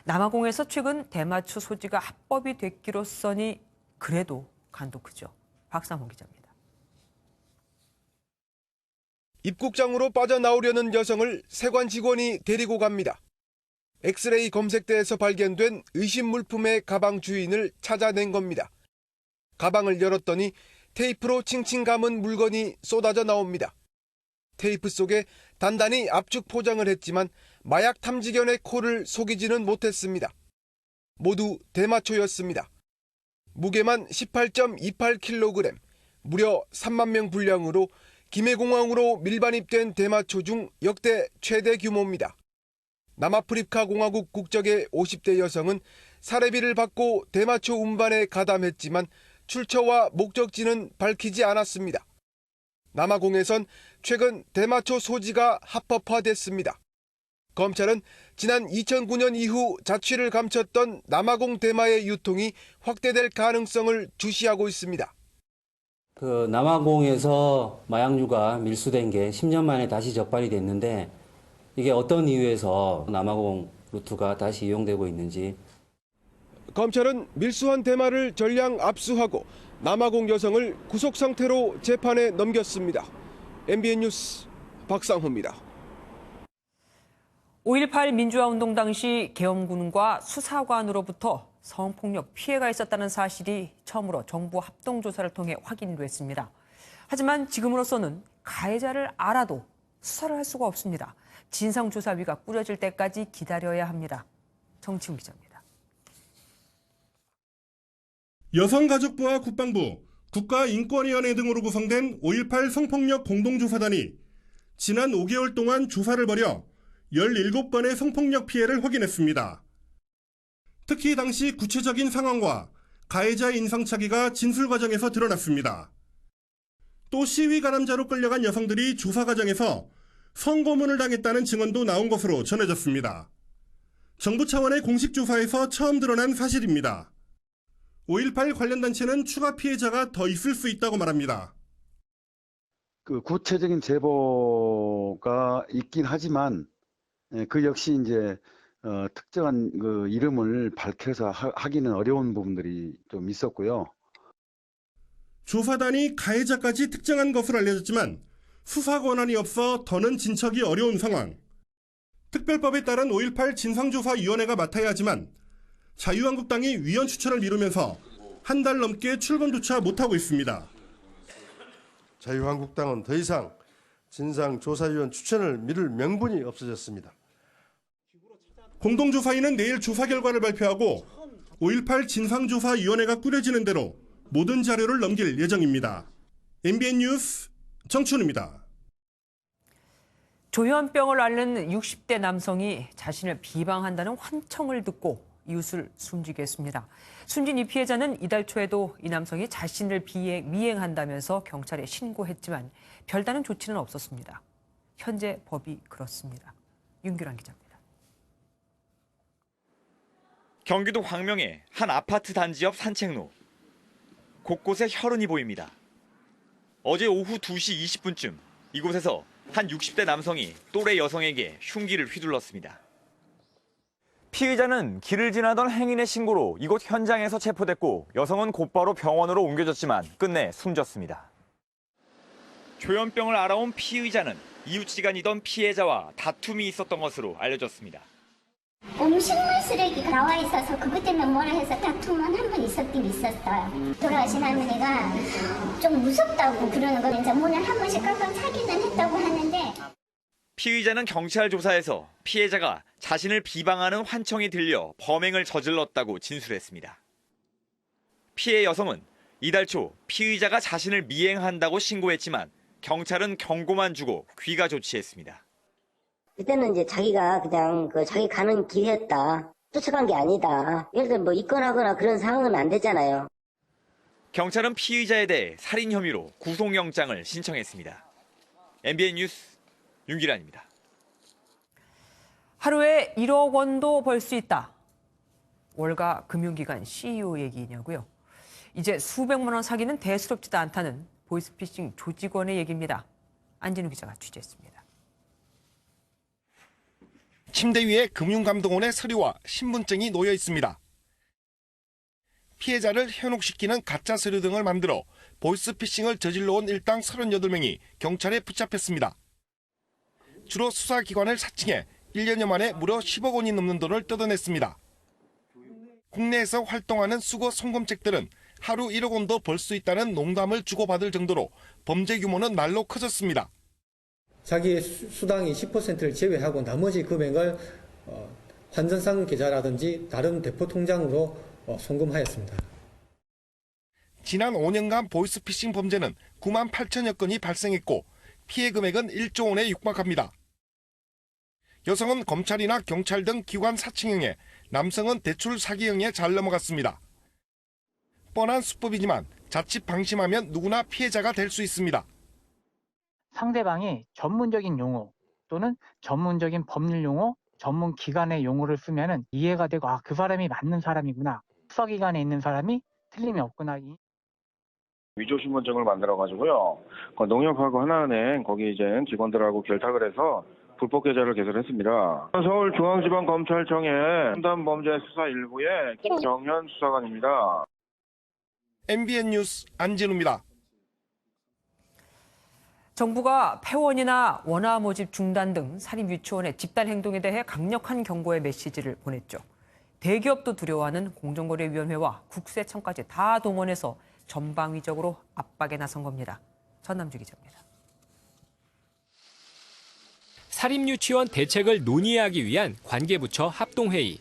Speaker 1: 남아공에서 최근 대마초 소지가 합법이 됐기로써니 그래도 간도 크죠. 박상호 기자입니다.
Speaker 4: 입국장으로 빠져나오려는 여성을 세관 직원이 데리고 갑니다. 엑스레이 검색대에서 발견된 의심 물품의 가방 주인을 찾아낸 겁니다. 가방을 열었더니 테이프로 칭칭 감은 물건이 쏟아져 나옵니다. 테이프 속에 단단히 압축 포장을 했지만 마약 탐지견의 코를 속이지는 못했습니다. 모두 대마초였습니다. 무게만 18.28kg, 무려 3만 명 분량으로 김해공항으로 밀반입된 대마초 중 역대 최대 규모입니다. 남아프리카 공화국 국적의 50대 여성은 사례비를 받고 대마초 운반에 가담했지만 출처와 목적지는 밝히지 않았습니다. 남아공에선 최근 대마초 소지가 합법화됐습니다. 검찰은 지난 2009년 이후 자취를 감췄던 남아공 대마의 유통이 확대될 가능성을 주시하고 있습니다.
Speaker 5: 남아공에서 마약류가 밀수된 게 10년 만에 다시 적발이 됐는데 이게 어떤 이유에서 남아공 루트가 다시 이용되고 있는지.
Speaker 4: 검찰은 밀수한 대마를 전량 압수하고 남아공 여성을 구속 상태로 재판에 넘겼습니다. MBN 뉴스 박상호입니다.
Speaker 1: 5.18 민주화운동 당시 계엄군과 수사관으로부터 성폭력 피해가 있었다는 사실이 처음으로 정부 합동조사를 통해 확인됐습니다. 하지만 지금으로서는 가해자를 알아도 수사를 할 수가 없습니다. 진상조사위가 꾸려질 때까지 기다려야 합니다. 정치훈 기자입니다.
Speaker 6: 여성가족부와 국방부, 국가인권위원회 등으로 구성된 5.18 성폭력 공동조사단이 지난 5개월 동안 조사를 벌여 17번의 성폭력 피해를 확인했습니다. 특히 당시 구체적인 상황과 가해자의 인상착의가 진술 과정에서 드러났습니다. 또 시위 가담자로 끌려간 여성들이 조사 과정에서 성고문을 당했다는 증언도 나온 것으로 전해졌습니다. 정부 차원의 공식 조사에서 처음 드러난 사실입니다. 5.18 관련 단체는 추가 피해자가 더 있을 수 있다고 말합니다.
Speaker 7: 구체적인 제보가 있긴 하지만 그 역시 이제 특정한 이름을 밝혀서 하기는 어려운 부분들이 좀 있었고요.
Speaker 6: 조사단이 가해자까지 특정한 것으로 알려졌지만 수사 권한이 없어 더는 진척이 어려운 상황. 특별법에 따른 5.18 진상조사위원회가 맡아야 하지만 자유한국당이 위원 추천을 미루면서 한 달 넘게 출범조차 못하고 있습니다.
Speaker 8: 자유한국당은 더 이상 진상조사위원 추천을 미룰 명분이 없어졌습니다.
Speaker 6: 공동조사위는 내일 조사 결과를 발표하고 5.18 진상조사위원회가 꾸려지는 대로 모든 자료를 넘길 예정입니다. MBN 뉴스 정춘우입니다.
Speaker 1: 조현병을 앓는 60대 남성이 자신을 비방한다는 환청을 듣고 이웃을 숨지게 했습니다. 숨진 이 피해자는 이달 초에도 이 남성이 자신을 미행한다면서 경찰에 신고했지만 별다른 조치는 없었습니다. 현재 법이 그렇습니다. 윤규란 기자입니다.
Speaker 26: 경기도 광명의 한 아파트 단지 옆 산책로. 곳곳에 혈흔이 보입니다. 어제 오후 2시 20분쯤 이곳에서 한 60대 남성이 또래 여성에게 흉기를 휘둘렀습니다. 피의자는 길을 지나던 행인의 신고로 이곳 현장에서 체포됐고 여성은 곧바로 병원으로 옮겨졌지만 끝내 숨졌습니다. 조현병을 알아온 피의자는 이웃지간이던 피해자와 다툼이 있었던 것으로 알려졌습니다.
Speaker 27: 음식물 쓰레기가 나와 있어서 그것 때문에 뭐라 해서 다툼은 한 번 있었긴 있었어요. 돌아가신 할머니가 좀 무섭다고 그러는 거 이제 문을 한 번씩 깜빡 차기는 했다고 하는데
Speaker 26: 피의자는 경찰 조사에서 피해자가 자신을 비방하는 환청이 들려 범행을 저질렀다고 진술했습니다. 피해 여성은 이달 초 피의자가 자신을 미행한다고 신고했지만 경찰은 경고만 주고 귀가 조치했습니다.
Speaker 27: 그때는 이제 자기가 그냥 자기 가는 길이었다. 쫓아간 게 아니다. 예를 들어 입건하거나 그런 상황은 안 되잖아요.
Speaker 26: 경찰은 피의자에 대해 살인 혐의로 구속영장을 신청했습니다. MBN 뉴스 윤기란입니다.
Speaker 1: 하루에 1억 원도 벌 수 있다. 월가 금융기관 CEO 얘기냐고요. 이제 수백만 원 사기는 대수롭지도 않다는 보이스피싱 조직원의 얘기입니다. 안진우 기자가 취재했습니다.
Speaker 28: 침대 위에 금융감독원의 서류와 신분증이 놓여 있습니다. 피해자를 현혹시키는 가짜 서류 등을 만들어 보이스피싱을 저질러온 일당 38명이 경찰에 붙잡혔습니다. 주로 수사기관을 사칭해 1년여 만에 무려 10억 원이 넘는 돈을 뜯어냈습니다. 국내에서 활동하는 수거 송금책들은 하루 1억 원도 벌 수 있다는 농담을 주고받을 정도로 범죄 규모는 날로 커졌습니다.
Speaker 10: 자기의 수당이 10%를 제외하고 나머지 금액을 환전상 계좌라든지 다른 대포 통장으로 송금하였습니다.
Speaker 28: 지난 5년간 보이스피싱 범죄는 9만 8천여 건이 발생했고 피해 금액은 1조 원에 육박합니다. 여성은 검찰이나 경찰 등 기관 사칭형에, 남성은 대출 사기형에 잘 넘어갔습니다. 뻔한 수법이지만 자칫 방심하면 누구나 피해자가 될 수 있습니다.
Speaker 12: 상대방이 전문적인 용어 또는 전문적인 법률 용어, 전문 기관의 용어를 쓰면은 이해가 되고 그 사람이 맞는 사람이구나. 수사기관에 있는 사람이 틀림이 없구나.
Speaker 13: 위조신분증을 만들어가지고요. 농협하고 하나은행 거기 이제 직원들하고 결탁을 해서 불법 계좌를 개설했습니다. 서울중앙지방검찰청의 첨단범죄수사 1부의 김정현 수사관입니다.
Speaker 28: MBN 뉴스 안진우입니다.
Speaker 1: 정부가 폐원이나 원화 모집 중단 등 사립 유치원의 집단 행동에 대해 강력한 경고의 메시지를 보냈죠. 대기업도 두려워하는 공정거래위원회와 국세청까지 다 동원해서 전방위적으로 압박에 나선 겁니다. 전남주 기자입니다.
Speaker 14: 사립유치원 대책을 논의하기 위한 관계부처 합동회의.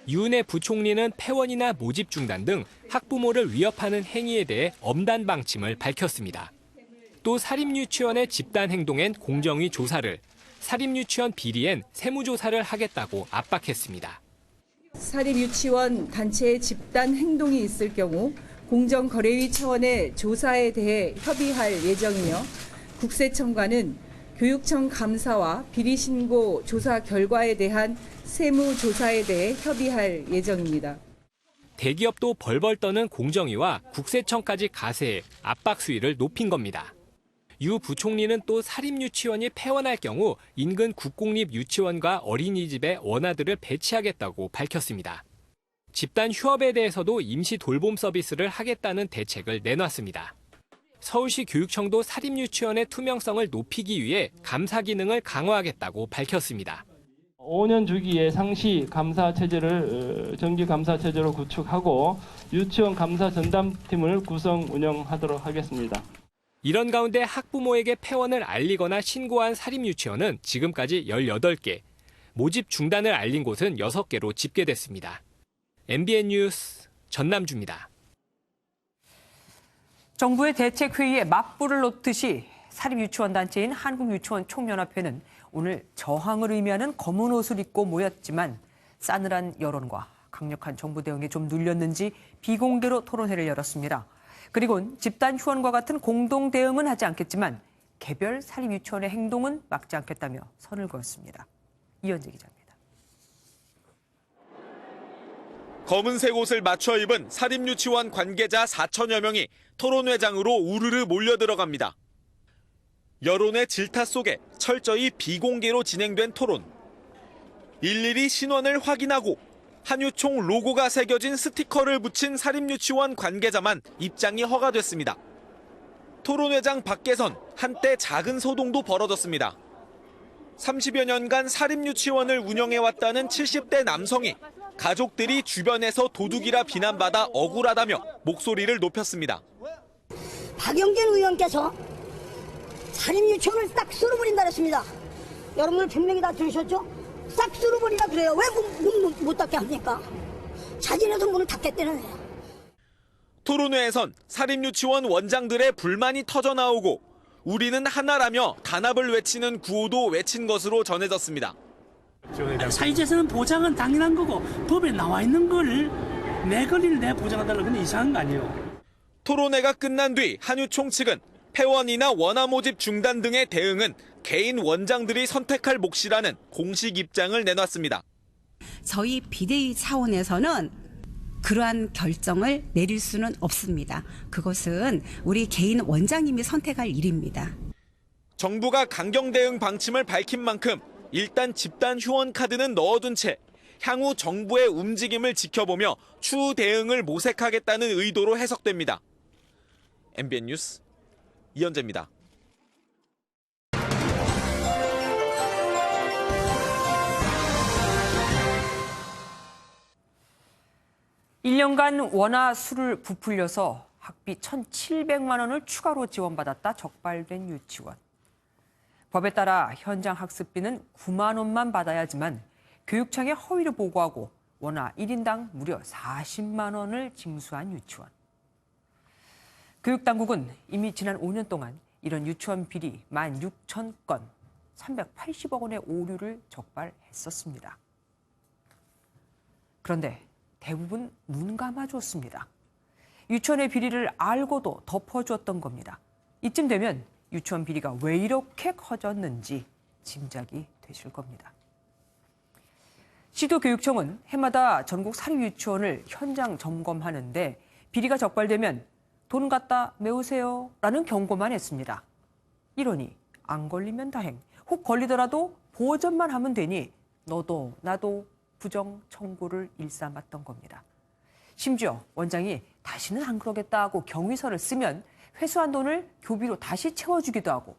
Speaker 14: 유은혜 부총리는 폐원이나 모집 중단 등 학부모를 위협하는 행위에 대해 엄단 방침을 밝혔습니다. 또 사립유치원의 집단 행동엔 공정위 조사를, 사립유치원 비리엔 세무조사를 하겠다고 압박했습니다.
Speaker 15: 사립유치원 단체의 집단 행동이 있을 경우 공정거래위 차원의 조사에 대해 협의할 예정이며 국세청과는 교육청 감사와 비리신고 조사 결과에 대한 세무조사에 대해 협의할 예정입니다.
Speaker 14: 대기업도 벌벌 떠는 공정위와 국세청까지 가세해 압박 수위를 높인 겁니다. 유 부총리는 또 사립유치원이 폐원할 경우 인근 국공립유치원과 어린이집에 원아들을 배치하겠다고 밝혔습니다. 집단 휴업에 대해서도 임시 돌봄 서비스를 하겠다는 대책을 내놨습니다. 서울시 교육청도 사립유치원의 투명성을 높이기 위해 감사 기능을 강화하겠다고 밝혔습니다.
Speaker 16: 5년 주기에 상시 감사 체제를 정기 감사 체제로 구축하고 유치원 감사 전담팀을 구성 운영하도록 하겠습니다.
Speaker 14: 이런 가운데 학부모에게 폐원을 알리거나 신고한 사립유치원은 지금까지 18개, 모집 중단을 알린 곳은 6개로 집계됐습니다. MBN 뉴스 전남주입니다.
Speaker 1: 정부의 대책회의에 맞불을 놓듯이 사립유치원 단체인 한국유치원총연합회는 오늘 저항을 의미하는 검은 옷을 입고 모였지만 싸늘한 여론과 강력한 정부 대응에 좀 눌렸는지 비공개로 토론회를 열었습니다. 그리고 집단 휴원과 같은 공동 대응은 하지 않겠지만 개별 사립유치원의 행동은 막지 않겠다며 선을 그었습니다. 이현재 기자입니다.
Speaker 9: 검은색 옷을 맞춰 입은 사립유치원 관계자 4천여 명이 토론회장으로 우르르 몰려들어갑니다. 여론의 질타 속에 철저히 비공개로 진행된 토론. 일일이 신원을 확인하고 한유총 로고가 새겨진 스티커를 붙인 사립유치원 관계자만 입장이 허가됐습니다. 토론회장 밖에선 한때 작은 소동도 벌어졌습니다. 30여 년간 사립유치원을 운영해왔다는 70대 남성이 가족들이 주변에서 도둑이라 비난받아 억울하다며 목소리를 높였습니다.
Speaker 3: 박영진 의원께서 사립유치원을 싹 쓸어버린다 그랬습니다. 여러분들 분명히 다 들으셨죠? 싹 쓸어버리라 그래요. 왜 문 못 닫게 합니까? 자진해서 문을 닫겠다는 거예요.
Speaker 9: 토론회에선 사립유치원 원장들의 불만이 터져나오고 우리는 하나라며 단합을 외치는 구호도 외친 것으로 전해졌습니다.
Speaker 17: 사회재산은 보장은 당연한 거고 법에 나와 있는 걸 내 권리를 내가 보장하달라고 그건 이상한 거 아니에요.
Speaker 9: 토론회가 끝난 뒤 한유총 측은 폐원이나 원화 모집 중단 등의 대응은 개인 원장들이 선택할 몫이라는 공식 입장을 내놨습니다.
Speaker 18: 저희 비대위 차원에서는 그러한 결정을 내릴 수는 없습니다. 그것은 우리 개인 원장님이 선택할 일입니다.
Speaker 9: 정부가 강경 대응 방침을 밝힌 만큼 일단 집단 휴원 카드는 넣어둔 채 향후 정부의 움직임을 지켜보며 추후 대응을 모색하겠다는 의도로 해석됩니다. MBN 뉴스 이현재입니다.
Speaker 1: 1년간 원화 수를 부풀려서 학비 1,700만 원을 추가로 지원받았다 적발된 유치원. 법에 따라 현장 학습비는 9만 원만 받아야지만 교육청에 허위를 보고하고 원화 1인당 무려 40만 원을 징수한 유치원. 교육당국은 이미 지난 5년 동안 이런 유치원 비리 16,000건, 380억 원의 오류를 적발했었습니다. 그런데 대부분 눈 감아줬습니다. 유치원의 비리를 알고도 덮어주었던 겁니다. 이쯤 되면 유치원 비리가 왜 이렇게 커졌는지 짐작이 되실 겁니다. 시도교육청은 해마다 전국 사립유치원을 현장 점검하는데 비리가 적발되면 돈 갖다 메우세요 라는 경고만 했습니다. 이러니 안 걸리면 다행, 혹 걸리더라도 보전만 하면 되니 너도 나도 부정 청구를 일삼았던 겁니다. 심지어 원장이 다시는 안 그러겠다고 경위서를 쓰면 회수한 돈을 교비로 다시 채워주기도 하고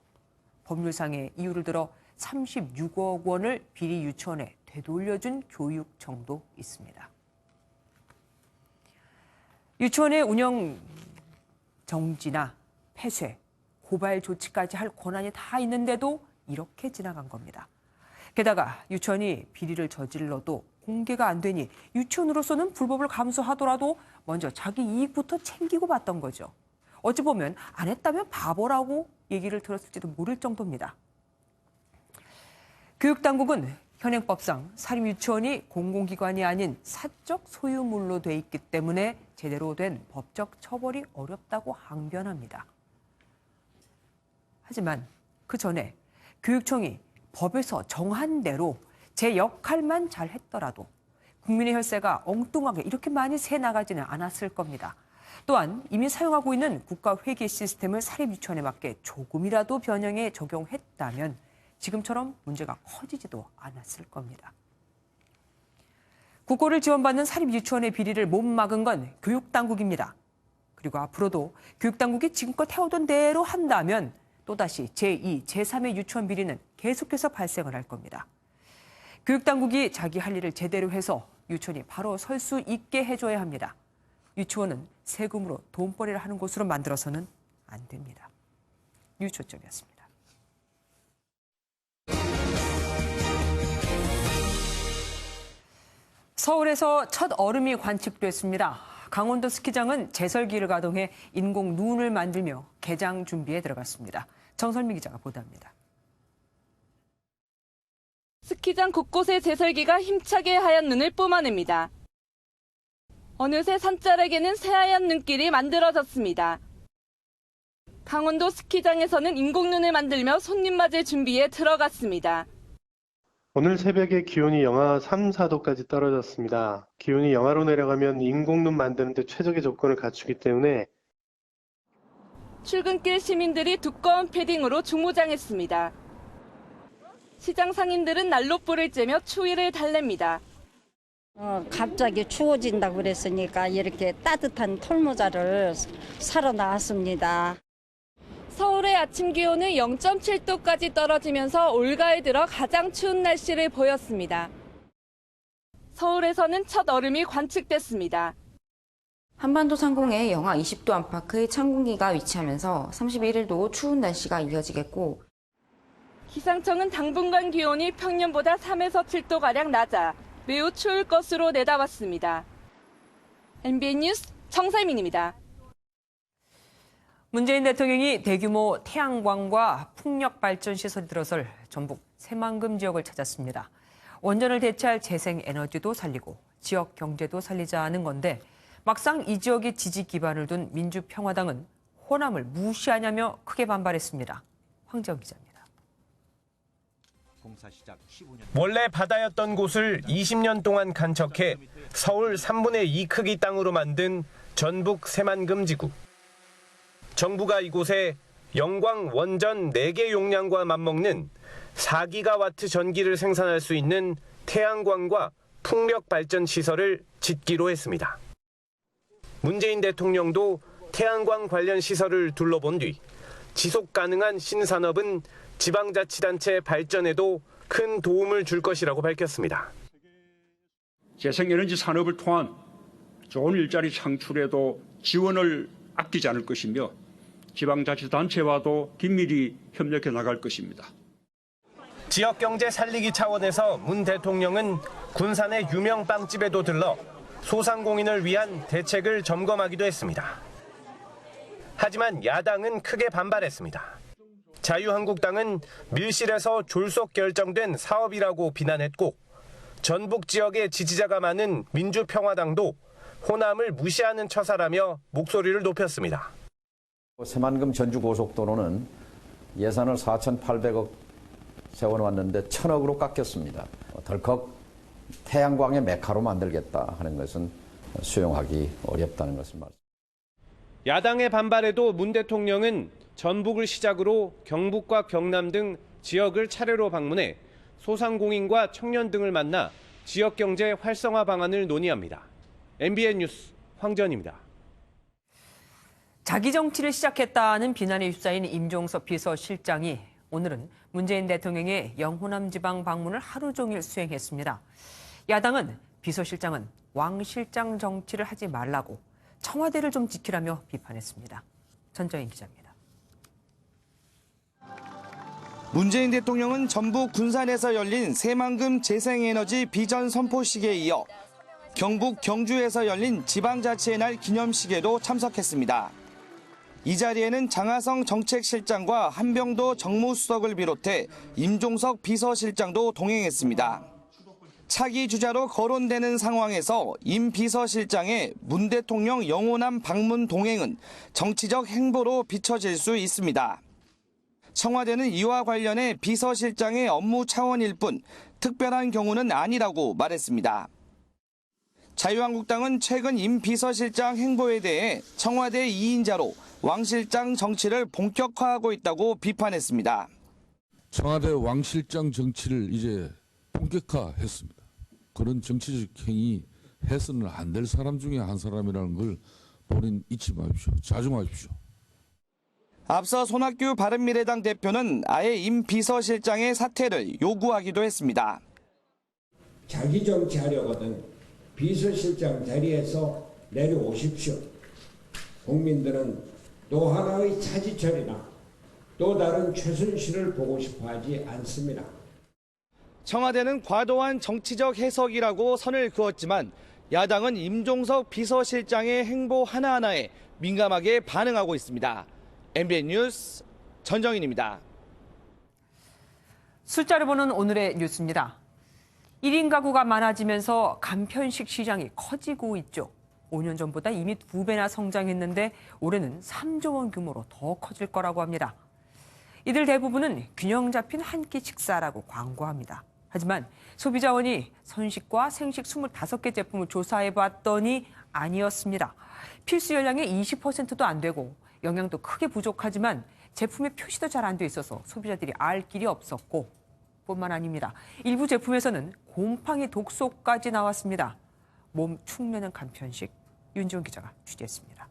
Speaker 1: 법률상의 이유를 들어 36억 원을 비리 유치원에 되돌려준 교육청도 있습니다. 유치원의 운영 정지나 폐쇄, 고발 조치까지 할 권한이 다 있는데도 이렇게 지나간 겁니다. 게다가 유치원이 비리를 저질러도 공개가 안 되니 유치원으로서는 불법을 감수하더라도 먼저 자기 이익부터 챙기고 봤던 거죠. 어찌 보면 안 했다면 바보라고 얘기를 들었을지도 모를 정도입니다. 교육당국은 현행법상 사립유치원이 공공기관이 아닌 사적 소유물로 돼 있기 때문에 제대로 된 법적 처벌이 어렵다고 항변합니다. 하지만 그 전에 교육청이 법에서 정한 대로 제 역할만 잘 했더라도 국민의 혈세가 엉뚱하게 이렇게 많이 새 나가지는 않았을 겁니다. 또한 이미 사용하고 있는 국가회계 시스템을 사립유치원에 맞게 조금이라도 변형해 적용했다면 지금처럼 문제가 커지지도 않았을 겁니다. 국고를 지원받는 사립유치원의 비리를 못 막은 건 교육당국입니다. 그리고 앞으로도 교육당국이 지금껏 해오던 대로 한다면 또다시 제2, 제3의 유치원 비리는 계속해서 발생을 할 겁니다. 교육당국이 자기 할 일을 제대로 해서 유치원이 바로 설 수 있게 해줘야 합니다. 유치원은 세금으로 돈벌이를 하는 곳으로 만들어서는 안 됩니다. 유초점이었습니다. 서울에서 첫 얼음이 관측됐습니다. 강원도 스키장은 제설기를 가동해 인공 눈을 만들며 개장 준비에 들어갔습니다. 정설미 기자가 보도합니다.
Speaker 2: 스키장 곳곳에 제설기가 힘차게 하얀 눈을 뿜어냅니다. 어느새 산자락에는 새하얀 눈길이 만들어졌습니다. 강원도 스키장에서는 인공눈을 만들며 손님 맞을 준비에 들어갔습니다.
Speaker 11: 오늘 새벽에 기온이 영하 3, 4도까지 떨어졌습니다. 기온이 영하로 내려가면 인공눈 만드는 데 최적의 조건을 갖추기 때문에
Speaker 2: 출근길 시민들이 두꺼운 패딩으로 주무장했습니다. 시장 상인들은 난로불을 쬐며 추위를 달랩니다.
Speaker 19: 갑자기 추워진다고 그랬으니까 이렇게 따뜻한 털모자를 사러 나왔습니다.
Speaker 2: 서울의 아침 기온은 0.7도까지 떨어지면서 올가을 들어 가장 추운 날씨를 보였습니다. 서울에서는 첫 얼음이 관측됐습니다.
Speaker 20: 한반도 상공에 영하 20도 안팎의 찬 공기가 위치하면서 31일도 추운 날씨가 이어지겠고
Speaker 2: 기상청은 당분간 기온이 평년보다 3에서 7도가량 낮아 매우 추울 것으로 내다봤습니다. MBN 뉴스 정설민입니다.
Speaker 1: 문재인 대통령이 대규모 태양광과 풍력 발전 시설이 들어설 전북 새만금 지역을 찾았습니다. 원전을 대체할 재생에너지도 살리고 지역 경제도 살리자는 건데 막상 이 지역에 지지 기반을 둔 민주평화당은 호남을 무시하냐며 크게 반발했습니다. 황재원 기자입니다.
Speaker 21: 원래 바다였던 곳을 20년 동안 간척해 서울 3분의 2 크기 땅으로 만든 전북 새만금 지구. 정부가 이곳에 영광 원전 4개 용량과 맞먹는 4기가와트 전기를 생산할 수 있는 태양광과 풍력 발전 시설을 짓기로 했습니다. 문재인 대통령도 태양광 관련 시설을 둘러본 뒤 지속 가능한 신산업은 지방자치단체 발전에도 큰 도움을 줄 것이라고 밝혔습니다.
Speaker 22: 재생에너지 산업을 통한
Speaker 4: 좋은 일자리 창출에도 지원을 아끼지 않을 것이며 지방자치단체와도 긴밀히 협력해 나갈 것입니다.
Speaker 21: 지역경제 살리기 차원에서 문 대통령은 군산의 유명 빵집에도 들러 소상공인을 위한 대책을 점검하기도 했습니다. 하지만 야당은 크게 반발했습니다. 자유한국당은 밀실에서 졸속 결정된 사업이라고 비난했고 전북 지역에 지지자가 많은 민주평화당도 호남을 무시하는 처사라며 목소리를 높였습니다.
Speaker 5: 새만금 전주고속도로는 예산을 4,800억 세워놓았는데 1,000억으로 깎였습니다. 덜컥 태양광의 메카로 만들겠다 하는 것은 수용하기 어렵다는 것을 말씀드립니다.
Speaker 21: 야당의 반발에도 문 대통령은 전북을 시작으로 경북과 경남 등 지역을 차례로 방문해 소상공인과 청년 등을 만나 지역경제 활성화 방안을 논의합니다. MBN 뉴스 황전입니다.
Speaker 1: 자기 정치를 시작했다는 비난에 휩싸인 임종석 비서실장이 오늘은 문재인 대통령의 영호남 지방 방문을 하루 종일 수행했습니다. 야당은 비서실장은 왕 실장 정치를 하지 말라고 청와대를 좀 지키라며 비판했습니다. 전정인 기자입니다.
Speaker 7: 문재인 대통령은 전북 군산에서 열린 새만금 재생에너지 비전 선포식에 이어 경북 경주에서 열린 지방자치의 날 기념식에도 참석했습니다. 이 자리에는 장하성 정책실장과 한병도 정무수석을 비롯해 임종석 비서실장도 동행했습니다. 차기 주자로 거론되는 상황에서 임 비서실장의 문 대통령 영호남 방문 동행은 정치적 행보로 비춰질 수 있습니다. 청와대는 이와 관련해 비서실장의 업무 차원일 뿐 특별한 경우는 아니라고 말했습니다. 자유한국당은 최근 임 비서실장 행보에 대해 청와대 2인자로 왕 실장 정치를 본격화하고 있다고 비판했습니다.
Speaker 8: 청와대 왕 실장 정치를 이제 본격화했습니다. 그런 정치적 행위 해서는 안 될 사람 중에 한 사람이라는 걸 본인 잊지 마십시오. 자중하십시오.
Speaker 7: 앞서 손학규 바른미래당 대표는 아예 임 비서실장의 사퇴를 요구하기도 했습니다.
Speaker 22: 자기 정치하려거든 비서실장 자리에서 내려오십시오. 국민들은 또 하나의 차지철이나 또 다른 최순실을 보고 싶어 하지 않습니다.
Speaker 7: 청와대는 과도한 정치적 해석이라고 선을 그었지만 야당은 임종석 비서실장의 행보 하나하나에 민감하게 반응하고 있습니다. MBN 뉴스 전정인입니다.
Speaker 1: 숫자를 보는 오늘의 뉴스입니다. 1인 가구가 많아지면서 간편식 시장이 커지고 있죠. 5년 전보다 이미 2배나 성장했는데 올해는 3조 원 규모로 더 커질 거라고 합니다. 이들 대부분은 균형 잡힌 한 끼 식사라고 광고합니다. 하지만 소비자원이 선식과 생식 25개 제품을 조사해봤더니 아니었습니다. 필수 열량의 20%도 안 되고 영양도 크게 부족하지만 제품의 표시도 잘 안 돼 있어서 소비자들이 알 길이 없었고 뿐만 아닙니다. 일부 제품에서는 곰팡이 독소까지 나왔습니다. 몸 축내는 간편식, 윤지원 기자가 취재했습니다.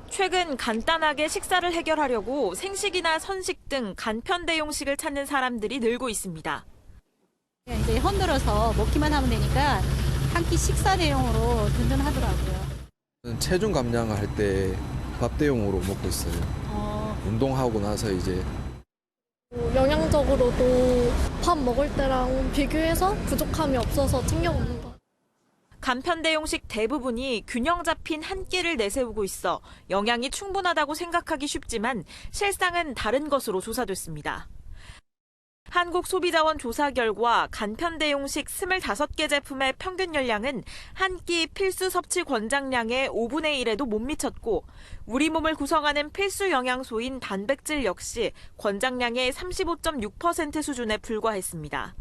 Speaker 23: 최근 간단하게 식사를 해결하려고 생식이나 선식 등 간편 대용식을 찾는 사람들이 늘고 있습니다.
Speaker 24: 이제 흔들어서 먹기만 하면 되니까 한 끼 식사 대용으로 든든하더라고요.
Speaker 25: 체중 감량할 때 밥 대용으로 먹고 있어요. 운동하고 나서 이제
Speaker 29: 영양적으로도 밥 먹을 때랑 비교해서 부족함이 없어서 챙겨 먹는 것.
Speaker 23: 간편 대용식 대부분이 균형 잡힌 한 끼를 내세우고 있어 영양이 충분하다고 생각하기 쉽지만 실상은 다른 것으로 조사됐습니다. 한국소비자원 조사 결과 간편 대용식 25개 제품의 평균 열량은 한 끼 필수 섭취 권장량의 5분의 1에도 못 미쳤고 우리 몸을 구성하는 필수 영양소인 단백질 역시 권장량의 35.6% 수준에 불과했습니다.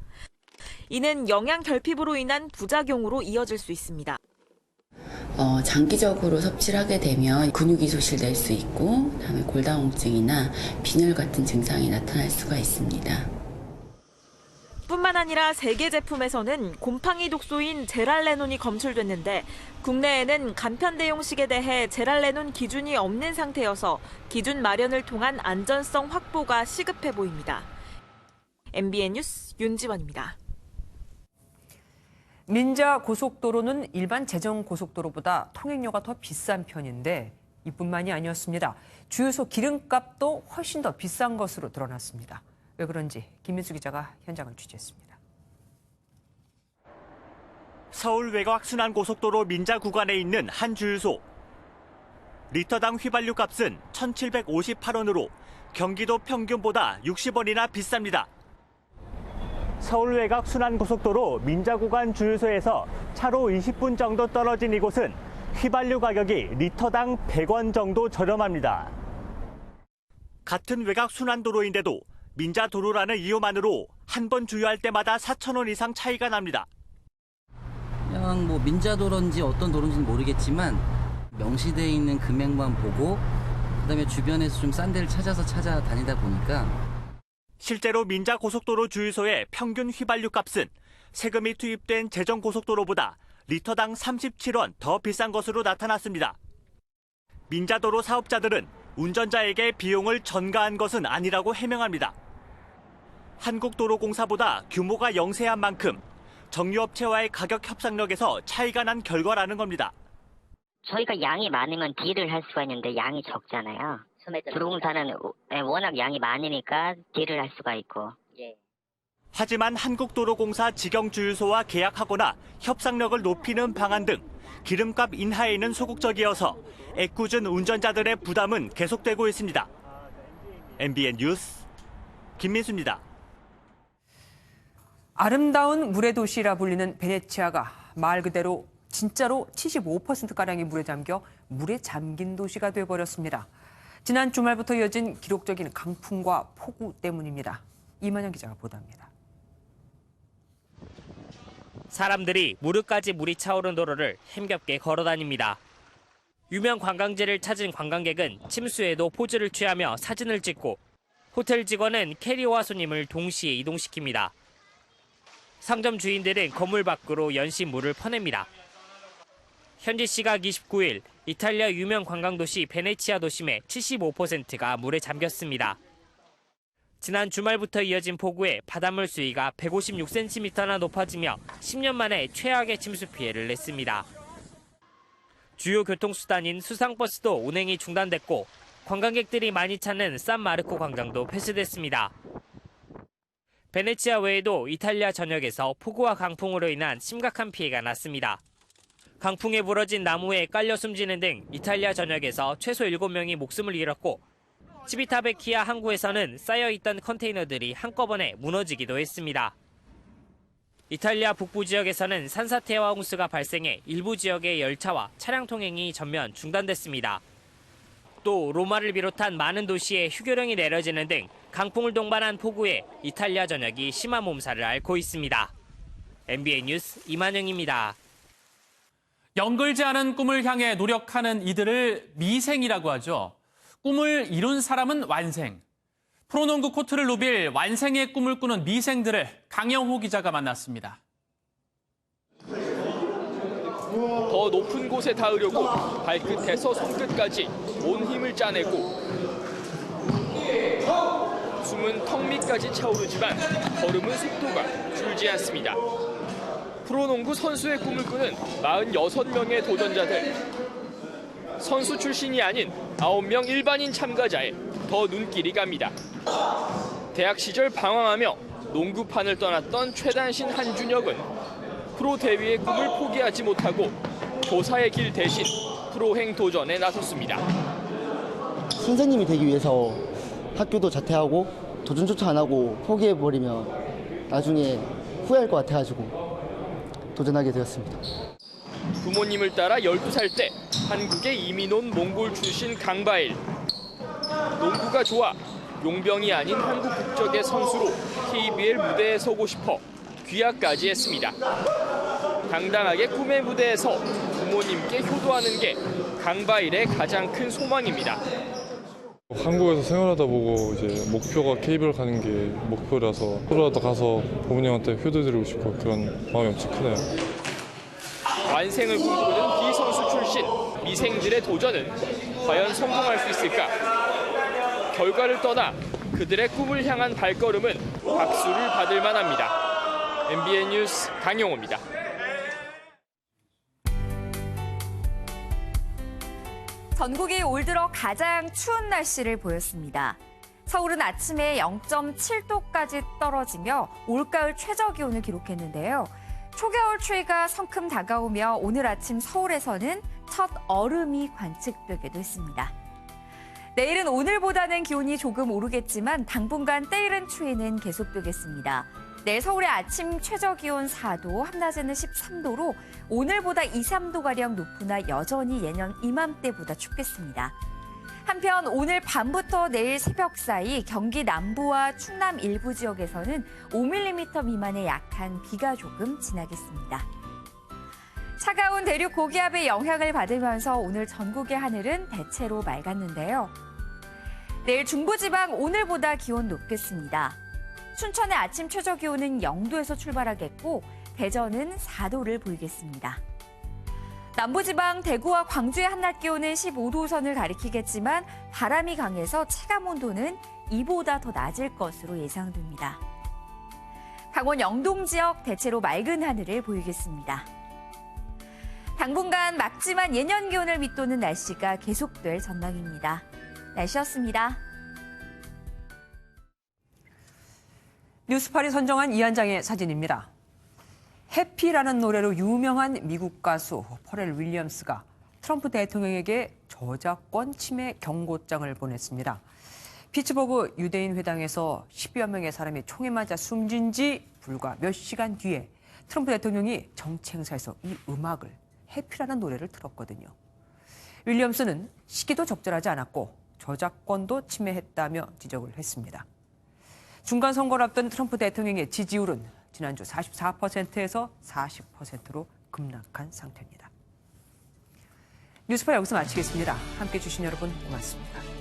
Speaker 23: 이는 영양 결핍으로 인한 부작용으로 이어질 수 있습니다.
Speaker 30: 장기적으로 섭취를 하게 되면 근육이 소실될 수 있고 그다음에 골다공증이나 빈혈 같은 증상이 나타날 수가 있습니다.
Speaker 23: 뿐만 아니라 세계 제품에서는 곰팡이 독소인 제랄레논이 검출됐는데 국내에는 간편 대용식에 대해 제랄레논 기준이 없는 상태여서 기준 마련을 통한 안전성 확보가 시급해 보입니다. MBN 뉴스 윤지원입니다.
Speaker 1: 민자 고속도로는 일반 제정 고속도로보다 통행료가 더 비싼 편인데 이뿐만이 아니었습니다. 주유소 기름값도 훨씬 더 비싼 것으로 드러났습니다. 왜 그런지 김민수 기자가 현장을 취재했습니다.
Speaker 6: 서울 외곽 순환고속도로 민자 구간에 있는 한 주유소. 리터당 휘발유 값은 1,758원으로 경기도 평균보다 60원이나 비쌉니다. 서울 외곽 순환고속도로 민자 구간 주유소에서 차로 20분 정도 떨어진 이곳은 휘발유 가격이 리터당 100원 정도 저렴합니다. 같은 외곽 순환도로인데도 민자 도로라는 이유만으로 한 번 주유할 때마다 4,000원 이상 차이가 납니다.
Speaker 10: 그냥 뭐 민자 도로인지 어떤 도로인지는 모르겠지만 명시되어 있는 금액만 보고 그다음에 주변에서 좀 싼 데를 찾아다니다 보니까
Speaker 6: 실제로 민자 고속도로 주유소의 평균 휘발유 값은 세금이 투입된 제정 고속도로보다 리터당 37원 더 비싼 것으로 나타났습니다. 민자도로 사업자들은 운전자에게 비용을 전가한 것은 아니라고 해명합니다. 한국도로공사보다 규모가 영세한 만큼 정유업체와의 가격 협상력에서 차이가 난 결과라는 겁니다.
Speaker 12: 저희가 양이 많으면 딜을 할 수가 있는데 양이 적잖아요. 도로공사는 워낙 양이 많으니까 딜을 할 수가 있고.
Speaker 6: 하지만 한국도로공사 직영주유소와 계약하거나 협상력을 높이는 방안 등 기름값 인하에는 소극적이어서 애꿎은 운전자들의 부담은 계속되고 있습니다. MBN 뉴스 김민수입니다.
Speaker 1: 아름다운 물의 도시라 불리는 베네치아가 말 그대로 진짜로 75%가량이 물에 잠겨 물에 잠긴 도시가 돼버렸습니다. 지난 주말부터 이어진 기록적인 강풍과 폭우 때문입니다. 이만영 기자가 보도합니다.
Speaker 13: 사람들이 무릎까지 물이 차오른 도로를 힘겹게 걸어다닙니다. 유명 관광지를 찾은 관광객은 침수에도 포즈를 취하며 사진을 찍고 호텔 직원은 캐리어와 손님을 동시에 이동시킵니다. 상점 주인들은 건물 밖으로 연신 물을 퍼냅니다. 현지 시각 29일 이탈리아 유명 관광도시 베네치아 도심의 75%가 물에 잠겼습니다. 지난 주말부터 이어진 폭우에 바닷물 수위가 156cm나 높아지며 10년 만에 최악의 침수 피해를 냈습니다. 주요 교통수단인 수상버스도 운행이 중단됐고 관광객들이 많이 찾는 산마르코 광장도 폐쇄됐습니다. 베네치아 외에도 이탈리아 전역에서 폭우와 강풍으로 인한 심각한 피해가 났습니다. 강풍에 부러진 나무에 깔려 숨지는 등 이탈리아 전역에서 최소 7명이 목숨을 잃었고 시비타베키아 항구에서는 쌓여있던 컨테이너들이 한꺼번에 무너지기도 했습니다. 이탈리아 북부 지역에서는 산사태와 홍수가 발생해 일부 지역의 열차와 차량 통행이 전면 중단됐습니다. 또 로마를 비롯한 많은 도시에 휴교령이 내려지는 등 강풍을 동반한 폭우에 이탈리아 전역이 심한 몸살을 앓고 있습니다. MBN 뉴스 이만영입니다.
Speaker 14: 연결지 않은 꿈을 향해 노력하는 이들을 미생이라고 하죠. 꿈을 이룬 사람은 완생. 프로농구 코트를 누빌 완생의 꿈을 꾸는 미생들을 강영호 기자가 만났습니다.
Speaker 15: 더 높은 곳에 닿으려고 발끝에서 손끝까지 온 힘을 짜내고 숨은 턱 밑까지 차오르지만 걸음은 속도가 줄지 않습니다. 프로농구 선수의 꿈을 꾸는 46명의 도전자들. 선수 출신이 아닌 9명 일반인 참가자에 더 눈길이 갑니다. 대학 시절 방황하며 농구판을 떠났던 최단신 한준혁은 프로 대위의 꿈을 포기하지 못하고 교사의 길 대신 프로행 도전에 나섰습니다.
Speaker 16: 선생님이 되기 위해서 학교도 자퇴하고 도전조차 안 하고 포기해버리면 나중에 후회할 것 같아가지고 도전하게 되었습니다.
Speaker 15: 부모님을 따라 12살 때 한국에 이민 온 몽골 출신 강바일. 농구가 좋아 용병이 아닌 한국 국적의 선수로 KBL 무대에 서고 싶어 귀화까지 했습니다. 당당하게 꿈의 무대에서 부모님께 효도하는 게 강바일의 가장 큰 소망입니다.
Speaker 26: 한국에서 생활하다 보고 이제 목표가 KBL 가는 게 목표라서 프로라도 가서 부모님한테 효도드리고 싶고 그런 마음이 엄청 크네요.
Speaker 15: 완생을 꿈꾸는 비선수 출신 미생들의 도전은 과연 성공할 수 있을까? 결과를 떠나 그들의 꿈을 향한 발걸음은 박수를 받을 만합니다. MBN 뉴스 강영호입니다.
Speaker 2: 전국이 올 들어 가장 추운 날씨를 보였습니다. 서울은 아침에 0.7도까지 떨어지며 올가을 최저기온을 기록했는데요. 초겨울 추위가 성큼 다가오며 오늘 아침 서울에서는 첫 얼음이 관측되기도 했습니다. 내일은 오늘보다는 기온이 조금 오르겠지만 당분간 때이른 추위는 계속되겠습니다. 내일 서울의 아침 최저기온 4도, 한낮에는 13도로 오늘보다 2, 3도가량 높으나 여전히 예년 이맘때보다 춥겠습니다. 한편 오늘 밤부터 내일 새벽 사이 경기 남부와 충남 일부 지역에서는 5mm 미만의 약한 비가 조금 지나겠습니다. 차가운 대륙 고기압의 영향을 받으면서 오늘 전국의 하늘은 대체로 맑았는데요. 내일 중부지방 오늘보다 기온 높겠습니다. 춘천의 아침 최저기온은 0도에서 출발하겠고 대전은 4도를 보이겠습니다. 남부지방 대구와 광주의 한낮 기온은 15도 선을 가리키겠지만 바람이 강해서 체감온도는 이보다 더 낮을 것으로 예상됩니다. 강원 영동 지역 대체로 맑은 하늘을 보이겠습니다. 당분간 맑지만 예년 기온을 밑도는 날씨가 계속될 전망입니다. 날씨였습니다.
Speaker 1: 뉴스팔이 선정한 이 한 장의 사진입니다. 해피라는 노래로 유명한 미국 가수 퍼렐 윌리엄스가 트럼프 대통령에게 저작권 침해 경고장을 보냈습니다. 피츠버그 유대인 회당에서 10여 명의 사람이 총에 맞아 숨진 지 불과 몇 시간 뒤에 트럼프 대통령이 정치 행사에서 이 음악을, 해피라는 노래를 틀었거든요. 윌리엄스는 시기도 적절하지 않았고 저작권도 침해했다며 지적을 했습니다. 중간 선거를 앞둔 트럼프 대통령의 지지율은 지난주 44%에서 40%로 급락한 상태입니다. 뉴스파 여기서 마치겠습니다. 함께해 주신 여러분 고맙습니다.